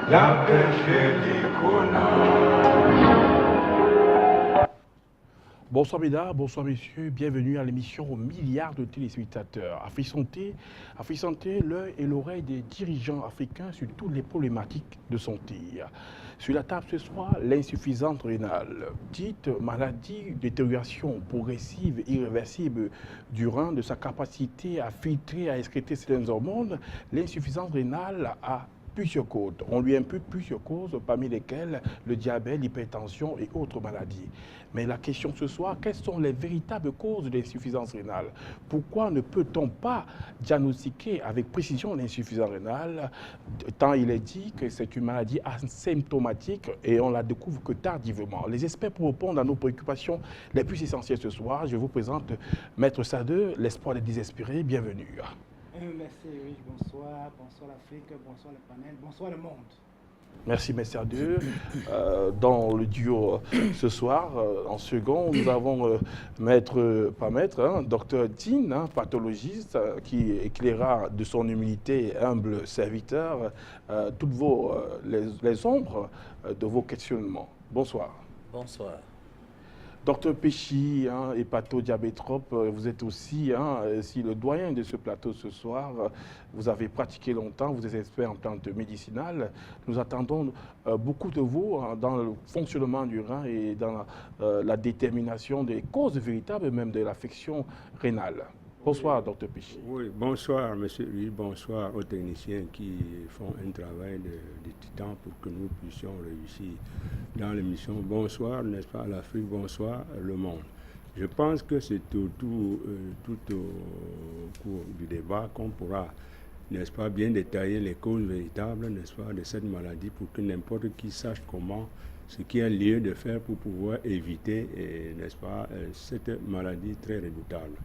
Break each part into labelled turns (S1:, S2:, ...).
S1: La pêche
S2: Bonsoir mesdames, bonsoir messieurs, bienvenue à l'émission aux milliards de téléspectateurs. Afrique Santé, l'œil et l'oreille des dirigeants africains sur toutes les problématiques de santé. Sur la table ce soir, l'insuffisance rénale, dite maladie, détérioration progressive et irréversible du rein, de sa capacité à filtrer, à excréter certaines hormones. L'insuffisance rénale a plusieurs causes. On lui impute plusieurs causes, parmi lesquelles le diabète, l'hypertension et autres maladies. Mais la question ce soir, quelles sont les véritables causes de l'insuffisance rénale? Pourquoi ne peut-on pas diagnostiquer avec précision l'insuffisance rénale, tant il est dit que c'est une maladie asymptomatique et on la découvre que tardivement? Les experts pour répondre à nos préoccupations les plus essentielles ce soir, je vous présente Maître Sade, l'espoir des désespérés, bienvenue.
S3: Merci Eric, bonsoir, bonsoir l'Afrique, bonsoir le panel, bonsoir le monde.
S2: Merci Maître Sade. Dans le duo ce soir, en second, nous avons Docteur Dean, pathologiste, qui éclairera de son humilité humble serviteur toutes les ombres de vos questionnements. Bonsoir.
S4: Bonsoir.
S2: Docteur Péchy, hépatodiabétrope, vous êtes aussi le doyen de ce plateau ce soir. Vous avez pratiqué longtemps, vous êtes expert en plantes médicinales. Nous attendons beaucoup de vous dans le fonctionnement du rein et dans la détermination des causes véritables même de l'affection rénale. Bonsoir, Docteur Péchy.
S5: Oui, bonsoir, monsieur Louis, bonsoir aux techniciens qui font un travail de titan pour que nous puissions réussir dans l'émission. Bonsoir, n'est-ce pas, l'Afrique, bonsoir, le monde. Je pense que c'est tout au cours du débat qu'on pourra, n'est-ce pas, bien détailler les causes véritables, n'est-ce pas, de cette maladie pour que n'importe qui sache comment, ce qui est lieu de faire pour pouvoir éviter, n'est-ce pas, cette maladie très redoutable.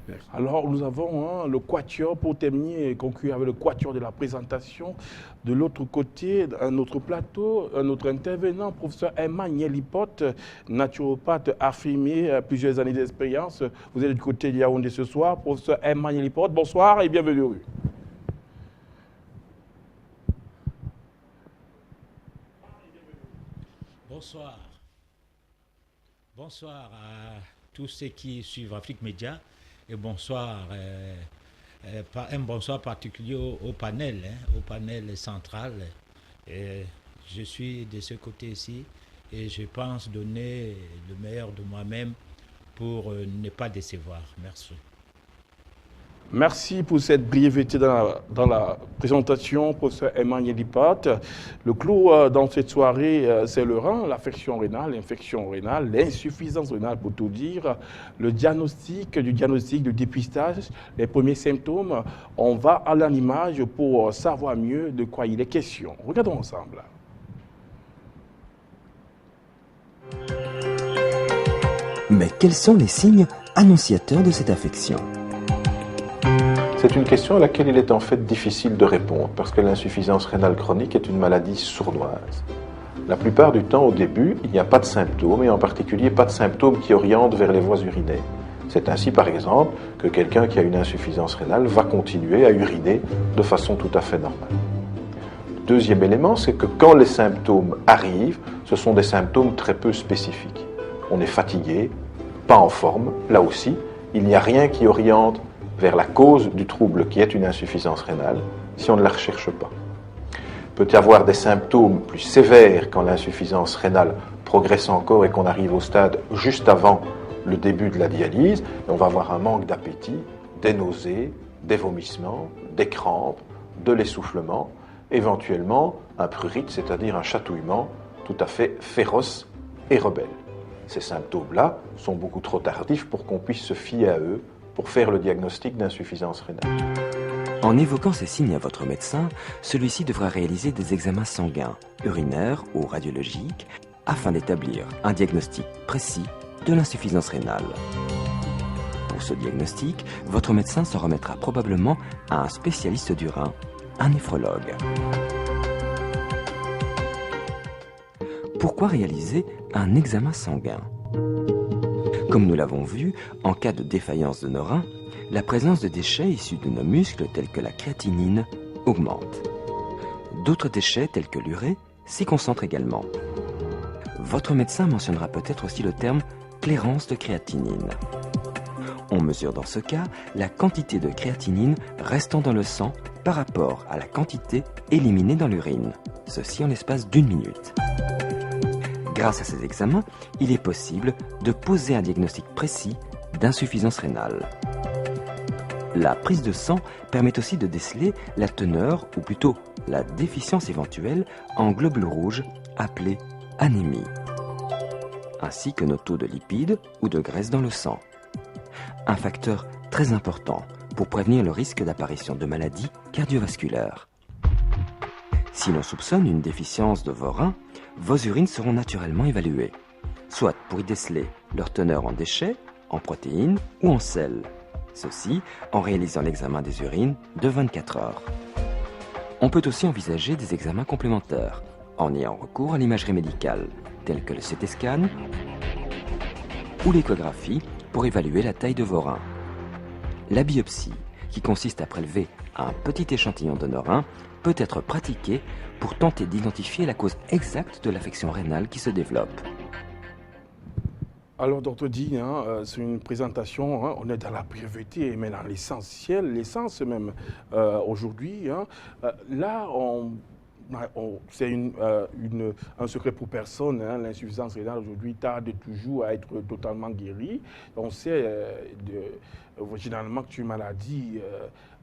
S5: Merci.
S2: Alors, nous avons le quatuor pour terminer et conclure avec le quatuor de la présentation. De l'autre côté, un autre plateau, un autre intervenant, professeur Emma Nyelipote, naturopathe affirmé, plusieurs années d'expérience. Vous êtes du côté de Yaoundé ce soir. Professeur Emma Nyelipote, bonsoir et bienvenue.
S4: Bonsoir. Bonsoir à tous ceux qui suivent Afrique Média. Et bonsoir, un bonsoir particulier au panel central. Je suis de ce côté-ci et je pense donner le meilleur de moi-même pour ne pas décevoir. Merci.
S2: Merci pour cette brièveté dans la présentation, professeur Emma Nyelipote. Le clou dans cette soirée, c'est le rein, l'affection rénale, l'infection rénale, l'insuffisance rénale pour tout dire, le diagnostic, du dépistage, les premiers symptômes. On va à l'image pour savoir mieux de quoi il est question. Regardons ensemble.
S6: Mais quels sont les signes annonciateurs de cette affection ?
S7: C'est une question à laquelle il est en fait difficile de répondre parce que l'insuffisance rénale chronique est une maladie sournoise. La plupart du temps, au début, il n'y a pas de symptômes et en particulier pas de symptômes qui orientent vers les voies urinaires. C'est ainsi, par exemple, que quelqu'un qui a une insuffisance rénale va continuer à uriner de façon tout à fait normale. Deuxième élément, c'est que quand les symptômes arrivent, ce sont des symptômes très peu spécifiques. On est fatigué, pas en forme, là aussi, il n'y a rien qui oriente vers la cause du trouble qui est une insuffisance rénale, si on ne la recherche pas. Il peut y avoir des symptômes plus sévères quand l'insuffisance rénale progresse encore et qu'on arrive au stade juste avant le début de la dialyse. Et on va avoir un manque d'appétit, des nausées, des vomissements, des crampes, de l'essoufflement, éventuellement un prurite, c'est-à-dire un chatouillement tout à fait féroce et rebelle. Ces symptômes-là sont beaucoup trop tardifs pour qu'on puisse se fier à eux pour faire le diagnostic d'insuffisance rénale.
S6: En évoquant ces signes à votre médecin, celui-ci devra réaliser des examens sanguins, urinaires ou radiologiques, afin d'établir un diagnostic précis de l'insuffisance rénale. Pour ce diagnostic, votre médecin s'en remettra probablement à un spécialiste du rein, un néphrologue. Pourquoi réaliser un examen sanguin ? Comme nous l'avons vu, en cas de défaillance de nos reins, la présence de déchets issus de nos muscles tels que la créatinine augmente. D'autres déchets tels que l'urée s'y concentrent également. Votre médecin mentionnera peut-être aussi le terme clairance de créatinine. On mesure dans ce cas la quantité de créatinine restant dans le sang par rapport à la quantité éliminée dans l'urine, ceci en l'espace d'1 minute. Grâce à ces examens, il est possible de poser un diagnostic précis d'insuffisance rénale. La prise de sang permet aussi de déceler la teneur, ou plutôt la déficience éventuelle, en globules rouges, appelée anémie, ainsi que nos taux de lipides ou de graisse dans le sang. Un facteur très important pour prévenir le risque d'apparition de maladies cardiovasculaires. Si l'on soupçonne une déficience de vos reins, vos urines seront naturellement évaluées, soit pour y déceler leur teneur en déchets, en protéines ou en sel. Ceci en réalisant l'examen des urines de 24 heures. On peut aussi envisager des examens complémentaires en ayant recours à l'imagerie médicale, telle que le CT scan ou l'échographie pour évaluer la taille de vos reins. La biopsie, qui consiste à prélever un petit échantillon de nos reins, peut être pratiquée pour tenter d'identifier la cause exacte de l'affection rénale qui se développe.
S2: Alors, docteur Di, c'est une présentation, on est dans la priorité, mais dans l'essentiel, l'essence même aujourd'hui. Là, c'est un secret pour personne. L'insuffisance rénale aujourd'hui tarde toujours à être totalement guérie. On sait généralement que c'est une maladie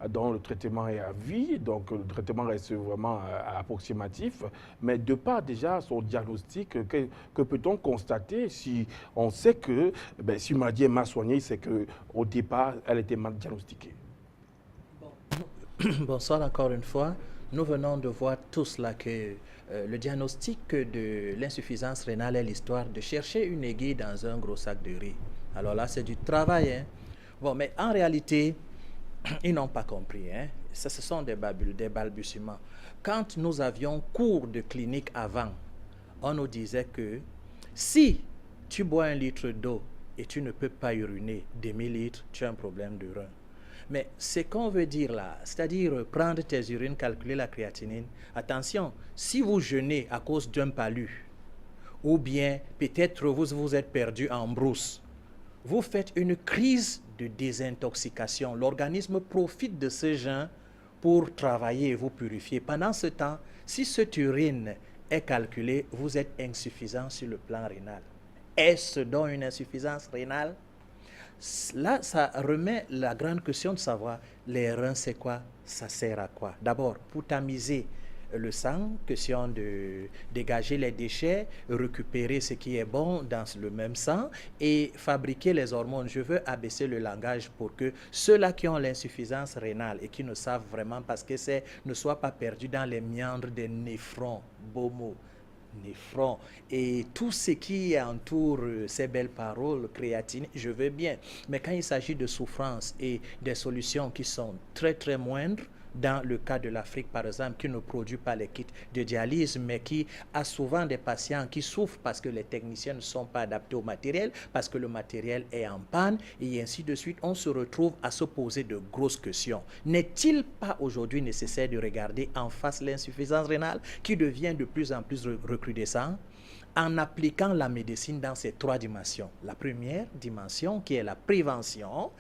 S2: dont le traitement est à vie, donc le traitement reste vraiment approximatif. Mais de par déjà son diagnostic, que peut-on constater si on sait que si une maladie est mal soignée, c'est qu'au départ, elle était mal diagnostiquée?
S8: Bonsoir encore une fois. Nous venons de voir tous là que le diagnostic de l'insuffisance rénale est l'histoire de chercher une aiguille dans un gros sac de riz. Alors là, c'est du travail. Bon, mais en réalité, ils n'ont pas compris. Ce sont des balbutiements. Quand nous avions cours de clinique avant, on nous disait que si tu bois 1 litre d'eau et tu ne peux pas uriner demi-litre, tu as un problème de rein. Mais ce qu'on veut dire là, c'est-à-dire prendre tes urines, calculer la créatinine, attention, si vous jeûnez à cause d'un palu, ou bien peut-être vous êtes perdu en brousse, vous faites une crise de désintoxication. L'organisme profite de ce jeûne pour travailler et vous purifier. Pendant ce temps, si cette urine est calculée, vous êtes insuffisant sur le plan rénal. Est-ce donc une insuffisance rénale? Là, ça remet la grande question de savoir les reins, c'est quoi, ça sert à quoi? D'abord, pour tamiser le sang, question de dégager les déchets, récupérer ce qui est bon dans le même sang et fabriquer les hormones. Je veux abaisser le langage pour que ceux-là qui ont l'insuffisance rénale et qui ne savent vraiment parce que c'est ne soient pas perdus dans les méandres des néphrons, beau mot. Néphron et tout ce qui entoure ces belles paroles, créatine, je veux bien. Mais quand il s'agit de souffrance et des solutions qui sont très très moindres, dans le cas de l'Afrique par exemple, qui ne produit pas les kits de dialyse, mais qui a souvent des patients qui souffrent parce que les techniciens ne sont pas adaptés au matériel, parce que le matériel est en panne, et ainsi de suite, on se retrouve à se poser de grosses questions. N'est-il pas aujourd'hui nécessaire de regarder en face l'insuffisance rénale qui devient de plus en plus recrudescente en appliquant la médecine dans ces 3 dimensions? La première dimension qui est la prévention.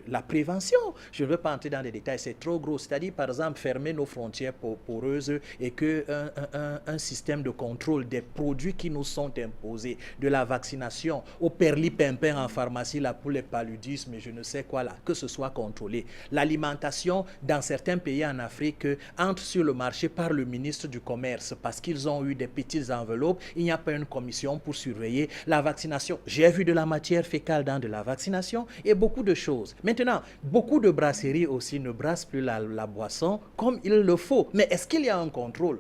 S8: La prévention, je ne veux pas entrer dans les détails, c'est trop gros. C'est-à-dire, par exemple, fermer nos frontières poreuses et qu'un système de contrôle des produits qui nous sont imposés, de la vaccination au perlipimpin en pharmacie, là, pour les paludismes, je ne sais quoi là, que ce soit contrôlé. L'alimentation, dans certains pays en Afrique, entre sur le marché par le ministre du Commerce parce qu'ils ont eu des petites enveloppes. Il n'y a pas une commission pour surveiller la vaccination. J'ai vu de la matière fécale dans de la vaccination et beaucoup de choses. Maintenant, beaucoup de brasseries aussi ne brassent plus la boisson comme il le faut. Mais est-ce qu'il y a un contrôle?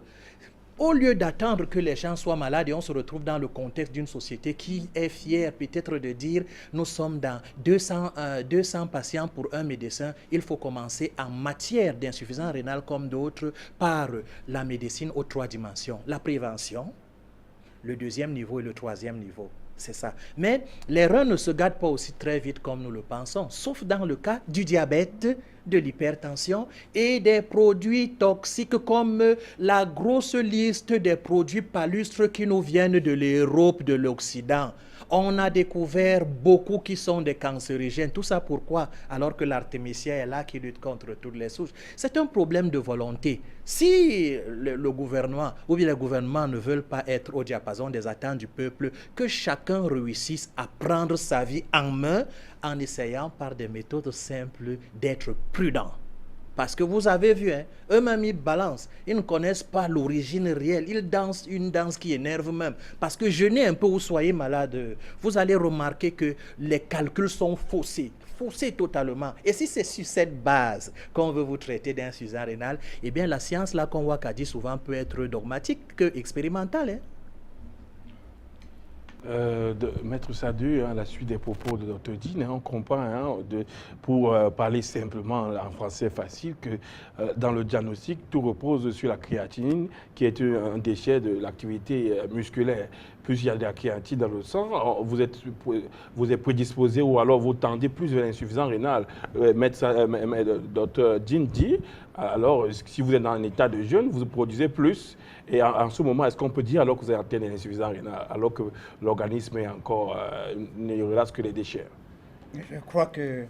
S8: Au lieu d'attendre que les gens soient malades et on se retrouve dans le contexte d'une société qui est fière peut-être de dire nous sommes dans 200 patients pour un médecin, il faut commencer en matière d'insuffisance rénale comme d'autres par la médecine aux 3 dimensions. La prévention, le 2e niveau et le 3e niveau. C'est ça. Mais les reins ne se gardent pas aussi très vite comme nous le pensons, sauf dans le cas du diabète de l'hypertension et des produits toxiques comme la grosse liste des produits palustres qui nous viennent de l'Europe, de l'Occident. On a découvert beaucoup qui sont des cancérigènes. Tout ça pourquoi? Alors que l'artémisia est là qui lutte contre toutes les souches. C'est un problème de volonté. Si le gouvernement ou bien les gouvernements ne veulent pas être au diapason des attentes du peuple, que chacun réussisse à prendre sa vie en main en essayant par des méthodes simples d'être prudent. Parce que vous avez vu, hein, eux-mêmes ils balancent, ils ne connaissent pas l'origine réelle, ils dansent une danse qui énerve même. Parce que jeûnez un peu ou soyez malade, vous allez remarquer que les calculs sont faussés totalement. Et si c'est sur cette base qu'on veut vous traiter d'insuffisance rénale, eh bien la science là qu'on voit qu'a dit souvent peut être dogmatique que expérimentale. Hein.
S2: Maître Sadu, à la suite des propos de Dr Dean, on comprend, pour parler simplement en français facile, que dans le diagnostic, tout repose sur la créatinine, qui est un déchet de l'activité musculaire. Plus il y a de la créatine dans le sang, vous êtes prédisposé ou alors vous tendez plus vers l'insuffisance rénale. Dr Dean dit, alors si vous êtes dans un état de jeûne, vous produisez plus. Et en ce moment, est-ce qu'on peut dire alors que vous avez atteint l'insuffisance rénale, alors que l'organisme est encore, ne relâche que les déchets?
S3: Je crois que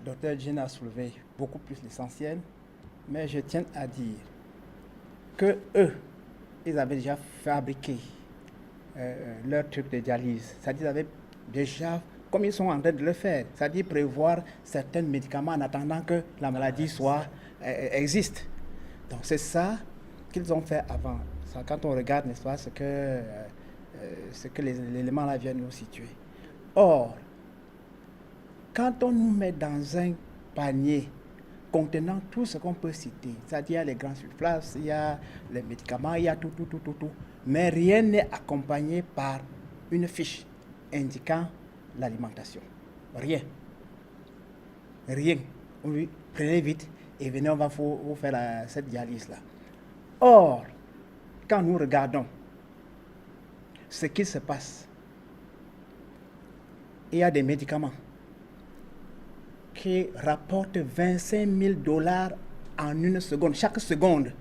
S3: Dr Dean a soulevé beaucoup plus l'essentiel, mais je tiens à dire que eux, ils avaient déjà fabriqué leur truc de dialyse. C'est-à-dire, ils avaient déjà, comme ils sont en train de le faire, c'est-à-dire prévoir certains médicaments en attendant que la maladie existe. Donc c'est ça qu'ils ont fait avant. Ça, quand on regarde, n'est-ce pas, ce que les éléments là viennent nous situer. Or, quand on nous met dans un panier contenant tout ce qu'on peut citer, c'est-à-dire il y a les grands surplaces, il y a les médicaments, il y a tout, mais rien n'est accompagné par une fiche indiquant l'alimentation. Rien. Oui, prenez vite et venez, on va vous faire cette dialyse-là. Or, quand nous regardons ce qui se passe, il y a des médicaments qui rapportent $25 000 en une seconde, chaque seconde.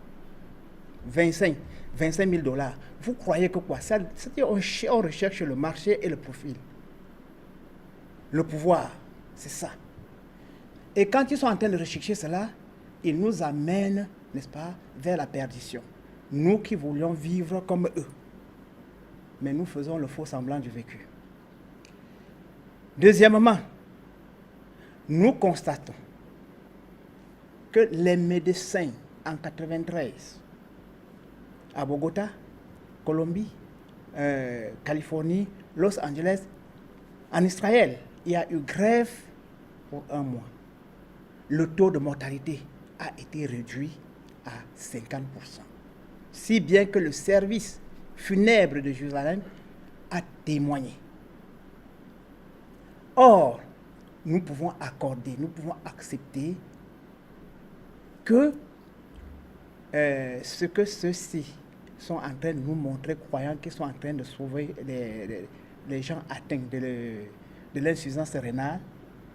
S3: 25 000 $. Vous croyez que quoi? C'est-à-dire on recherche le marché et le profil. Le pouvoir, c'est ça. Et quand ils sont en train de rechercher cela, ils nous amènent, n'est-ce pas, vers la perdition. Nous qui voulions vivre comme eux. Mais nous faisons le faux semblant du vécu. Deuxièmement, nous constatons que les médecins en 93, à Bogota, Colombie, Californie, Los Angeles, en Israël, il y a eu grève pour 1 mois. Le taux de mortalité a été réduit à 50%. Si bien que le service funèbre de Jérusalem a témoigné. Or, nous pouvons accorder, nous pouvons accepter que ce que ceux-ci sont en train de nous montrer, croyant qu'ils sont en train de sauver les gens atteints de l'insuffisance rénale,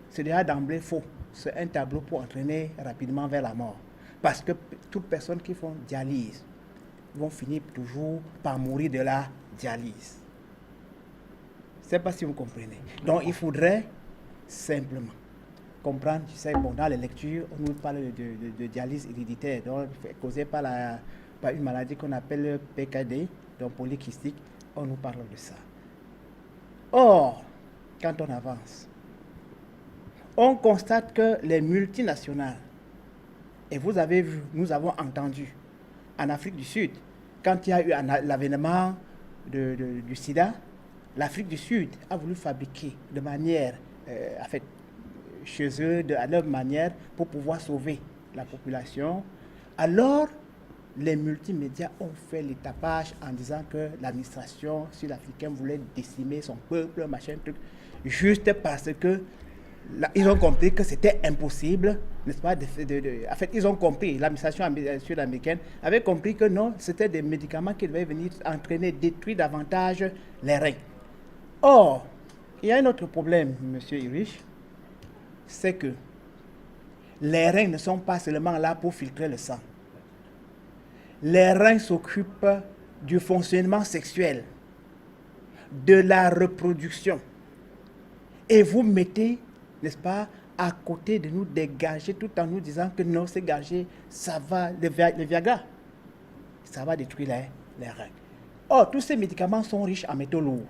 S3: c'est déjà d'emblée faux. C'est un tableau pour entraîner rapidement vers la mort. Parce que toutes personnes qui font dialyse vont finir toujours par mourir de la dialyse. Je ne sais pas si vous comprenez. Donc il faudrait simplement comprendre, tu sais, bon, dans les lectures, on nous parle de dialyse héréditaire, donc causée par une maladie qu'on appelle PKD, donc polykystique, on nous parle de ça. Or, quand on avance, on constate que les multinationales, et vous avez vu, nous avons entendu, en Afrique du Sud, quand il y a eu l'avènement du sida, l'Afrique du Sud a voulu fabriquer de manière, en fait, chez eux, à leur manière, pour pouvoir sauver la population. Alors, les multimédias ont fait le tapage en disant que l'administration sud-africaine voulait décimer son peuple, machin, truc, juste parce que ils ont compris que c'était impossible, n'est-ce pas, en fait, ils ont compris, l'administration sud-américaine avait compris que non, c'était des médicaments qui devaient venir entraîner, détruire davantage les reins. Or, il y a un autre problème, M. Irish, c'est que les reins ne sont pas seulement là pour filtrer le sang. Les reins s'occupent du fonctionnement sexuel, de la reproduction. Et vous mettez, n'est-ce pas, à côté de nous des gagés tout en nous disant que non, ces gagés, ça va, le Viagra, ça va détruire les reins. Or, tous ces médicaments sont riches en métaux lourds.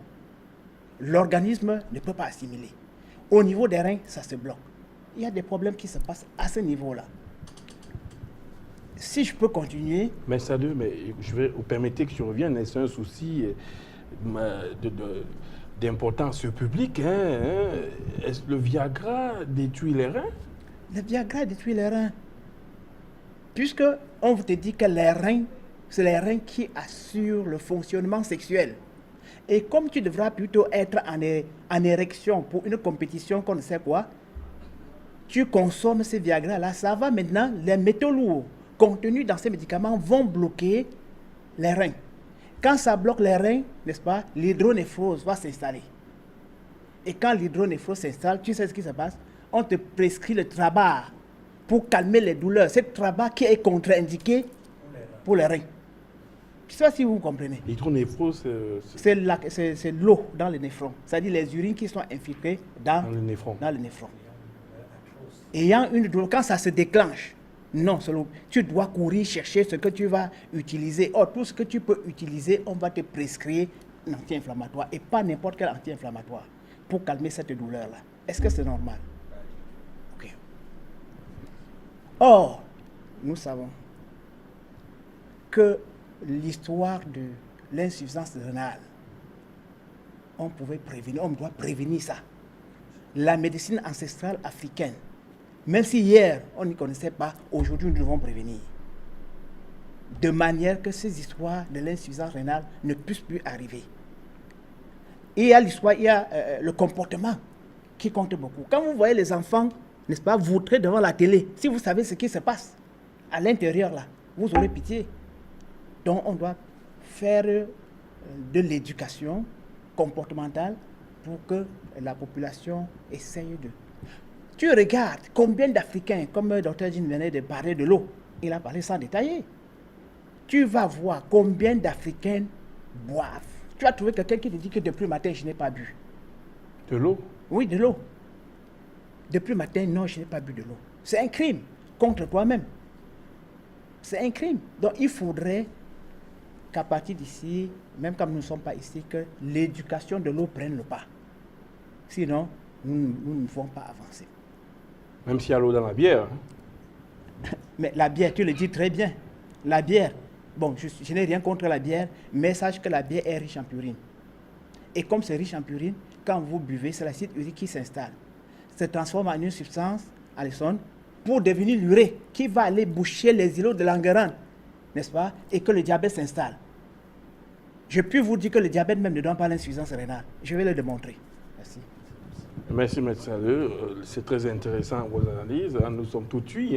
S3: L'organisme ne peut pas assimiler. Au niveau des reins, ça se bloque. Il y a des problèmes qui se passent à ce niveau-là. Si je peux continuer...
S2: Mais ça mais vous permettez que je revienne, c'est un souci d'importance publique. Est-ce que le Viagra détruit les reins?
S3: Le Viagra détruit les reins. Puisque on vous dit que les reins, c'est les reins qui assurent le fonctionnement sexuel. Et comme tu devras plutôt être en érection pour une compétition qu'on ne sait quoi, tu consommes ces Viagra-là, ça va maintenant, les métaux lourds contenus dans ces médicaments vont bloquer les reins. Quand ça bloque les reins, n'est-ce pas, l'hydronéphrose va s'installer. Et quand l'hydronéphrose s'installe, tu sais ce qui se passe? On te prescrit le Trabar pour calmer les douleurs. C'est le Trabar qui est contre-indiqué pour les reins. Je ne sais pas si vous comprenez.
S2: L'hydronéphrose,
S3: c'est l'eau dans le néphron. C'est-à-dire les urines qui sont infiltrées dans le néphron. Ayant une douleur, quand ça se déclenche, non, tu dois courir chercher ce que tu vas utiliser. Or, tout ce que tu peux utiliser, on va te prescrire un anti-inflammatoire et pas n'importe quel anti-inflammatoire pour calmer cette douleur-là. Est-ce que c'est normal? Ok. Or, nous savons que l'histoire de l'insuffisance rénale, on pouvait prévenir, on doit prévenir ça. La médecine ancestrale africaine, même si hier on n'y connaissait pas, aujourd'hui nous devons prévenir. De manière que ces histoires de l'insuffisance rénale ne puissent plus arriver. Et il y a l'histoire, il y a le comportement qui compte beaucoup. Quand vous voyez les enfants, n'est-ce pas, voutrer devant la télé, si vous savez ce qui se passe à l'intérieur là, vous aurez pitié. Donc on doit faire de l'éducation comportementale pour que la population essaye de... Tu regardes combien d'Africains, comme le Dr Jean venait de parler de l'eau, il a parlé sans détailler. Tu vas voir combien d'Africains boivent. Tu vas trouver quelqu'un qui te dit que depuis le matin, je n'ai pas bu.
S2: De l'eau?
S3: Oui, de l'eau. Depuis le matin, non, je n'ai pas bu de l'eau. C'est un crime contre toi-même. C'est un crime. Donc il faudrait qu'à partir d'ici, même comme nous ne sommes pas ici, que l'éducation de l'eau prenne le pas. Sinon, nous ne pouvons pas avancer.
S2: Même s'il y a l'eau dans la bière.
S3: Mais la bière, tu le dis très bien. La bière, bon, je n'ai rien contre la bière, mais sache que la bière est riche en purine. Et comme c'est riche en purine, quand vous buvez, c'est l'acide urique qui s'installe. Se transforme en une substance, Alison, pour devenir l'urée, qui va aller boucher les îlots de Langerhans, n'est-ce pas? Et que le diabète s'installe. Je puis vous dire que le diabète même ne donne pas l'insuffisance rénale. Je vais le démontrer. Merci.
S2: Merci, M. Saleux. C'est très intéressant vos analyses. Nous sommes tout de suite.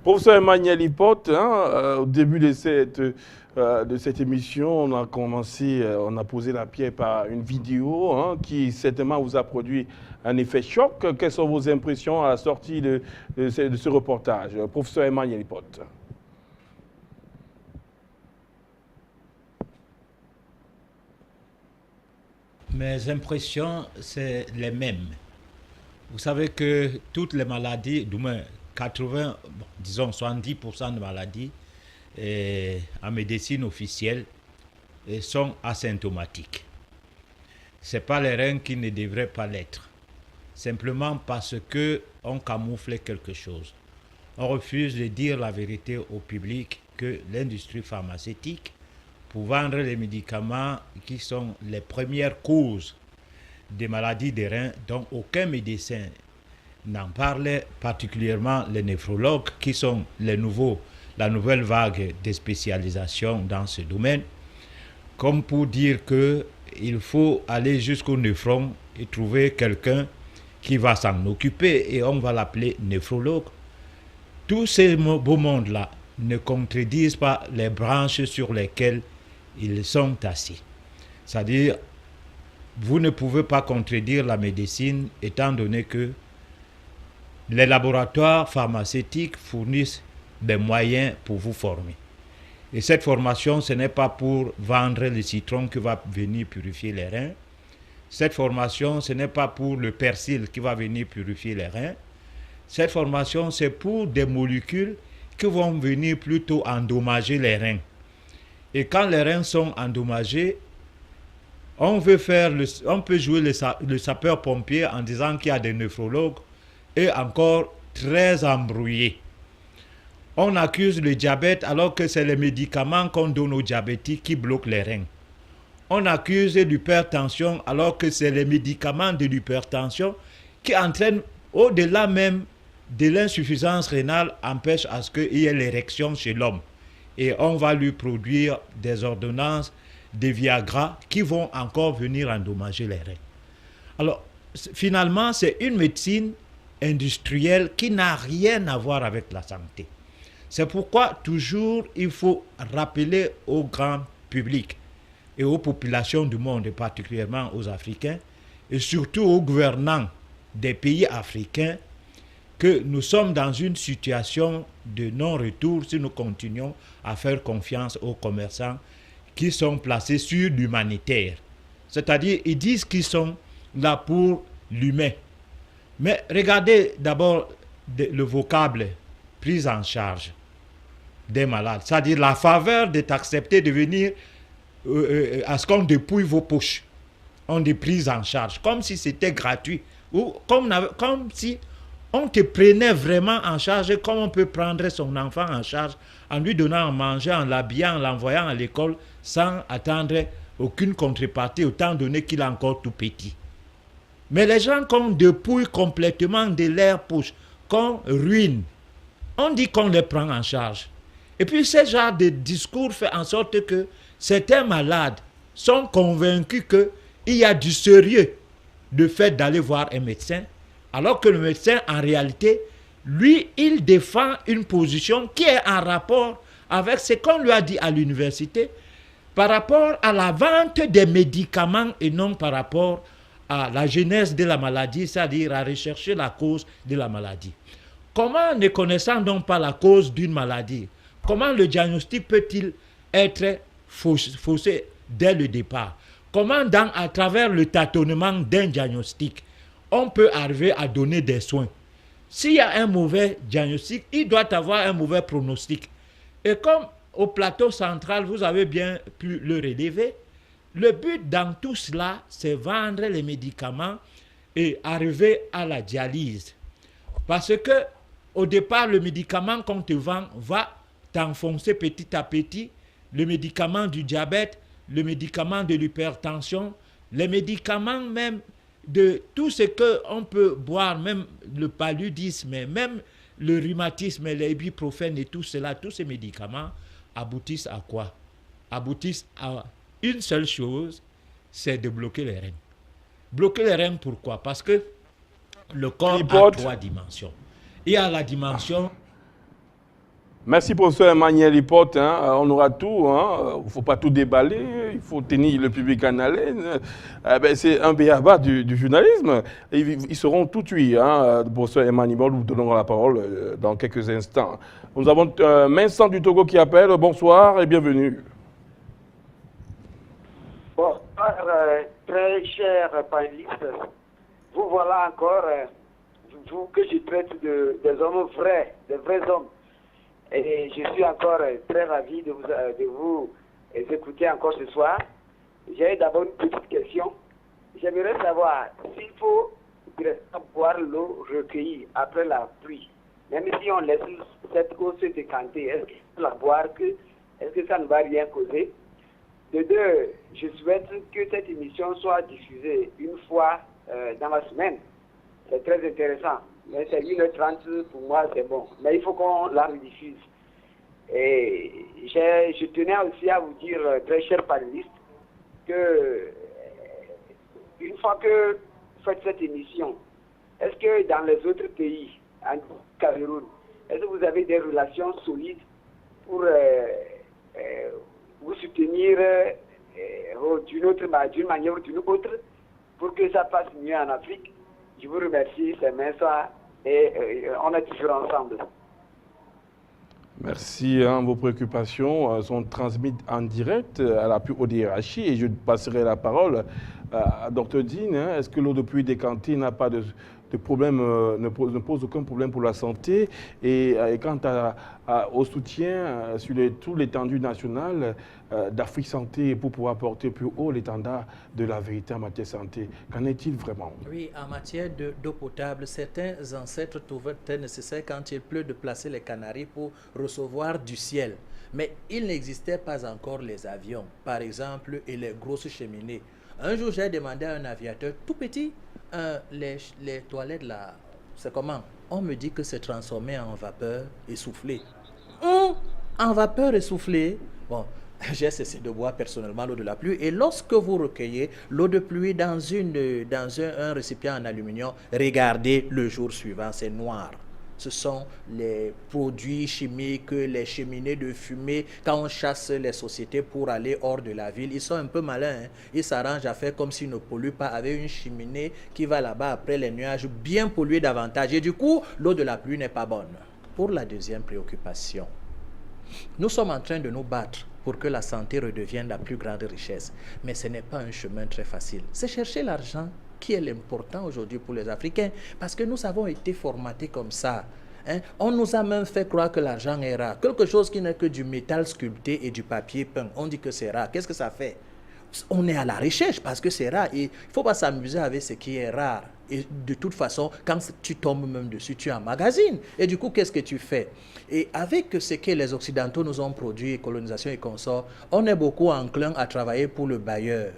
S2: Professeur Emmanuel Lipote, au début de cette émission, on a posé la pierre par une vidéo qui certainement vous a produit un effet choc. Quelles sont vos impressions à la sortie de ce reportage? Professeur Emmanuel Lipote.
S4: Mes impressions, c'est les mêmes. Vous savez que toutes les maladies, du moins 80, disons 70% de maladies en médecine officielle sont asymptomatiques. Ce n'est pas les reins qui ne devraient pas l'être. Simplement parce qu'on camoufle quelque chose. On refuse de dire la vérité au public que l'industrie pharmaceutique, pour vendre les médicaments qui sont les premières causes des maladies des reins, dont aucun médecin n'en parle, particulièrement les néphrologues, qui sont la nouvelle vague de spécialisation dans ce domaine, comme pour dire qu'il faut aller jusqu'au néphron et trouver quelqu'un qui va s'en occuper et on va l'appeler néphrologue. Tous ces beaux mondes-là ne contredisent pas les branches sur lesquelles ils sont assis. C'est-à-dire, vous ne pouvez pas contredire la médecine étant donné que les laboratoires pharmaceutiques fournissent des moyens pour vous former. Et cette formation, ce n'est pas pour vendre le citron qui va venir purifier les reins. Cette formation, ce n'est pas pour le persil qui va venir purifier les reins. Cette formation, c'est pour des molécules qui vont venir plutôt endommager les reins. Et quand les reins sont endommagés, on peut jouer le sapeur-pompier en disant qu'il y a des néphrologues et encore très embrouillés. On accuse le diabète alors que c'est les médicaments qu'on donne aux diabétiques qui bloquent les reins. On accuse l'hypertension alors que c'est les médicaments de l'hypertension qui entraînent, au-delà même de l'insuffisance rénale, empêchent à ce qu'il y ait l'érection chez l'homme. Et on va lui produire des ordonnances de Viagra qui vont encore venir endommager les reins. Alors, finalement, c'est une médecine industrielle qui n'a rien à voir avec la santé. C'est pourquoi toujours il faut rappeler au grand public et aux populations du monde, et particulièrement aux Africains, et surtout aux gouvernants des pays africains, que nous sommes dans une situation de non-retour si nous continuons à faire confiance aux commerçants qui sont placés sur l'humanitaire. C'est-à-dire, ils disent qu'ils sont là pour l'humain. Mais regardez d'abord le vocable « prise en charge » des malades. C'est-à-dire la faveur d'être accepté de venir à ce qu'on dépouille vos poches. On est prise en charge, comme si c'était gratuit. Ou comme si on te prenait vraiment en charge, comme on peut prendre son enfant en charge en lui donnant à manger, en l'habillant, en l'envoyant à l'école, sans attendre aucune contrepartie, autant donné qu'il est encore tout petit. Mais les gens qu'on dépouille complètement de leur poche, qu'on ruine, on dit qu'on les prend en charge. Et puis ce genre de discours fait en sorte que certains malades sont convaincus qu'il y a du sérieux de fait d'aller voir un médecin, alors que le médecin, en réalité, lui, il défend une position qui est en rapport avec ce qu'on lui a dit à l'université par rapport à la vente des médicaments et non par rapport à la genèse de la maladie, c'est-à-dire à rechercher la cause de la maladie. Comment, ne connaissant donc pas la cause d'une maladie, comment le diagnostic peut-il être faussé dès le départ? Comment, à travers le tâtonnement d'un diagnostic, on peut arriver à donner des soins? S'il y a un mauvais diagnostic, il doit avoir un mauvais pronostic. Et comme au plateau central, vous avez bien pu le relever, le but dans tout cela, c'est vendre les médicaments et arriver à la dialyse. Parce que au départ, le médicament qu'on te vend va t'enfoncer petit à petit, le médicament du diabète, le médicament de l'hypertension, les médicaments même de tout ce qu'on peut boire, même le paludisme, même le rhumatisme, les ibuprofènes et tout cela, tous ces médicaments aboutissent à quoi? Aboutissent à une seule chose, c'est de bloquer les reins. Bloquer les reins, pourquoi? Parce que le corps a 3 dimensions. Il y a la dimension...
S2: Merci professeur Emmanuel Lipote, on aura tout, il ne faut pas tout déballer, il faut tenir le public en haleine. C'est un béaba du journalisme. Ils seront tout tués. Professeur Emmanuel, nous vous donnons la parole dans quelques instants. Nous avons Vincent du Togo qui appelle. Bonsoir et bienvenue.
S9: Bonsoir, très cher panélistes. Vous voilà encore, vous que je traite des hommes vrais, des vrais hommes. Et je suis encore très ravi de vous écouter encore ce soir. J'ai d'abord une petite question. J'aimerais savoir s'il faut boire l'eau recueillie après la pluie, même si on laisse cette eau se décanter, est-ce qu'il faut la boire? Est-ce que ça ne va rien causer? De deux, je souhaite que cette émission soit diffusée une fois dans la semaine. C'est très intéressant. Mais c'est 1h30 pour moi, c'est bon. Mais il faut qu'on la rediffuse. Et je tenais aussi à vous dire, très chers panélistes, que une fois que vous faites cette émission, est-ce que dans les autres pays, en Cameroun, est-ce que vous avez des relations solides pour vous soutenir d'une manière ou d'une autre pour que ça passe mieux en Afrique? Je vous remercie, c'est Mensa et on est toujours ensemble.
S2: Merci. Vos préoccupations sont transmises en direct à la plus haute hiérarchie et je passerai la parole à Dr Dean. Est-ce que l'eau de pluie décantée n'a pas de problème, ne pose aucun problème pour la santé? Et quant au soutien sur toute l'étendue nationale d'Afrique Santé pour pouvoir porter plus haut l'étendard de la vérité en matière de santé, qu'en est-il vraiment?
S8: Oui, en matière d'eau potable, certains ancêtres trouvaient nécessaire quand il pleut de placer les canaries pour recevoir du ciel. Mais il n'existait pas encore les avions, par exemple, et les grosses cheminées. Un jour, j'ai demandé à un aviateur tout petit, les toilettes là, c'est comment? On me dit que c'est transformé en vapeur essoufflée. En vapeur essoufflée? Bon, j'ai cessé de boire personnellement l'eau de la pluie. Et lorsque vous recueillez l'eau de pluie dans un récipient en aluminium, regardez le jour suivant, c'est noir. Ce sont les produits chimiques, les cheminées de fumée. Quand on chasse les sociétés pour aller hors de la ville, ils sont un peu malins. Hein? Ils s'arrangent à faire comme s'ils ne polluent pas avec une cheminée qui va là-bas après les nuages, bien polluer davantage. Et du coup, l'eau de la pluie n'est pas bonne. Pour la deuxième préoccupation, nous sommes en train de nous battre pour que la santé redevienne la plus grande richesse. Mais ce n'est pas un chemin très facile. C'est chercher l'argent qui est l'important aujourd'hui pour les Africains, parce que nous avons été formatés comme ça. Hein? On nous a même fait croire que l'argent est rare. Quelque chose qui n'est que du métal sculpté et du papier peint. On dit que c'est rare. Qu'est-ce que ça fait? On est à la recherche parce que c'est rare. Et il ne faut pas s'amuser avec ce qui est rare. Et de toute façon, quand tu tombes même dessus, tu emmagasines. Et du coup, qu'est-ce que tu fais? Et avec ce que les Occidentaux nous ont produit, colonisation et consorts, on est beaucoup enclin à travailler pour le bailleur.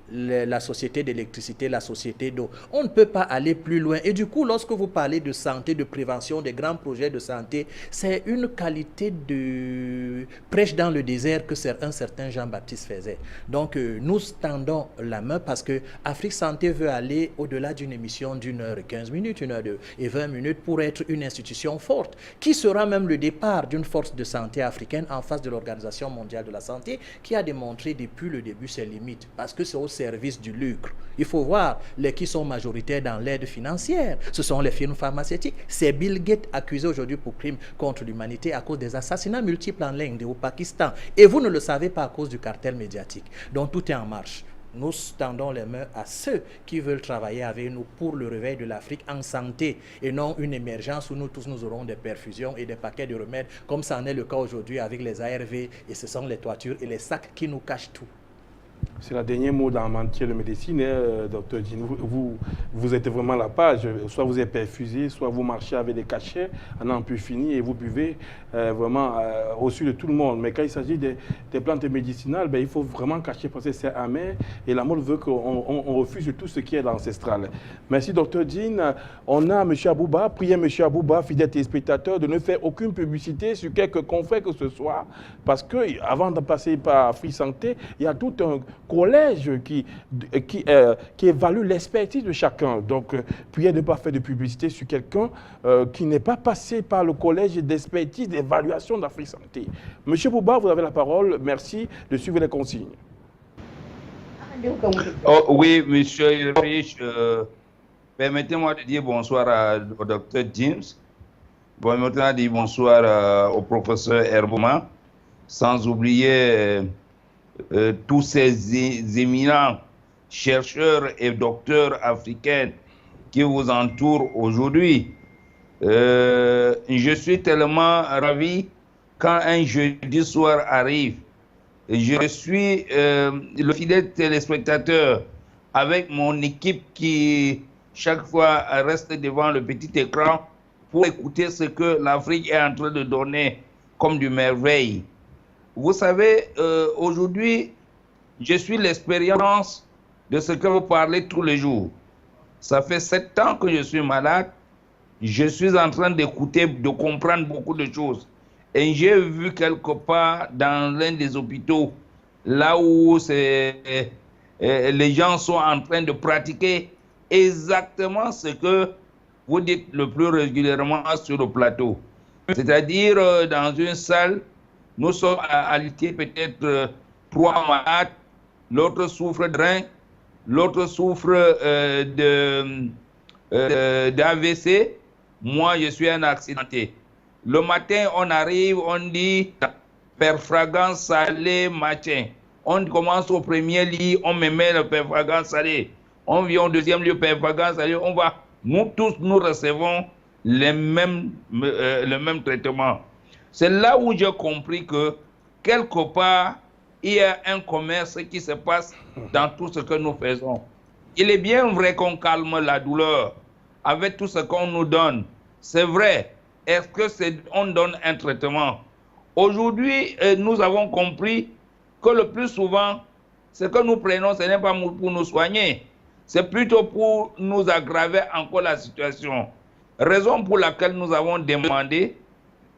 S8: La société d'électricité, la société d'eau. On ne peut pas aller plus loin. Et du coup, lorsque vous parlez de santé, de prévention, des grands projets de santé, c'est une qualité de prêche dans le désert que un certain Jean-Baptiste faisait. Donc, nous tendons la main parce que Afrique Santé veut aller au-delà d'une émission d'une heure et 15 minutes, 1 heure et 20 minutes pour être une institution forte, qui sera même le départ d'une force de santé africaine en face de l'Organisation mondiale de la santé, qui a démontré depuis le début ses limites. Parce que c'est au service du lucre. Il faut voir les qui sont majoritaires dans l'aide financière. Ce sont les firmes pharmaceutiques. C'est Bill Gates accusé aujourd'hui pour crime contre l'humanité à cause des assassinats multiples en Inde et au Pakistan. Et vous ne le savez pas à cause du cartel médiatique. Donc tout est en marche. Nous tendons les mains à ceux qui veulent travailler avec nous pour le réveil de l'Afrique en santé et non une émergence où nous tous nous aurons des perfusions et des paquets de remèdes comme ça en est le cas aujourd'hui avec les ARV et ce sont les toitures et les sacs qui nous cachent tout.
S2: C'est le dernier mot dans la matière de médecine, Dr Dean. Vous êtes vraiment à la page. Soit vous êtes perfusé, soit vous marchez avec des cachets, à n'en plus fini, et vous buvez vraiment au-dessus de tout le monde. Mais quand il s'agit des plantes médicinales, il faut vraiment cacher parce que c'est amer. Et la mode veut qu'on refuse tout ce qui est ancestral. Merci, Dr Dean. On a M. Abouba, priez M. Abouba, fidèle téléspectateur, de ne faire aucune publicité sur quelques confrères que ce soit. Parce qu'avant de passer par Free Santé, il y a tout un collège qui évalue l'expertise de chacun. Donc, priez de ne pas faire de publicité sur quelqu'un qui n'est pas passé par le collège d'expertise d'évaluation d'Afrique Santé. Monsieur Bouba, vous avez la parole. Merci de suivre les consignes.
S10: Oh, oui, monsieur Ulrich, permettez-moi de dire bonsoir au docteur James. Permettez-moi de dire bonsoir au professeur Herbouma, sans oublier tous ces éminents chercheurs et docteurs africains qui vous entourent aujourd'hui. Je suis tellement ravi quand un jeudi soir arrive. Je suis le fidèle téléspectateur avec mon équipe qui chaque fois reste devant le petit écran pour écouter ce que l'Afrique est en train de donner comme du merveille. Vous savez, aujourd'hui, je suis l'expérience de ce que vous parlez tous les jours. Ça fait 7 ans que je suis malade. Je suis en train d'écouter, de comprendre beaucoup de choses. Et j'ai vu quelque part dans l'un des hôpitaux, là où les gens sont en train de pratiquer exactement ce que vous dites le plus régulièrement sur le plateau. C'est-à-dire, dans une salle, nous sommes alités peut-être 3 malades, l'autre souffre de rein, l'autre souffre d'AVC, Moi, je suis un accidenté. Le matin, on arrive, on dit perfragance salée matin. On commence au premier lit, on me met le perfragance salé. On vient au deuxième lieu, perfragance salé. On va. Nous tous, nous recevons le même traitement. C'est là où j'ai compris que quelque part, il y a un commerce qui se passe dans tout ce que nous faisons. Il est bien vrai qu'on calme la douleur avec tout ce qu'on nous donne. C'est vrai. Est-ce que on donne un traitement? Aujourd'hui, nous avons compris que le plus souvent, ce que nous prenons, ce n'est pas pour nous soigner. C'est plutôt pour nous aggraver encore la situation. Raison pour laquelle nous avons demandé,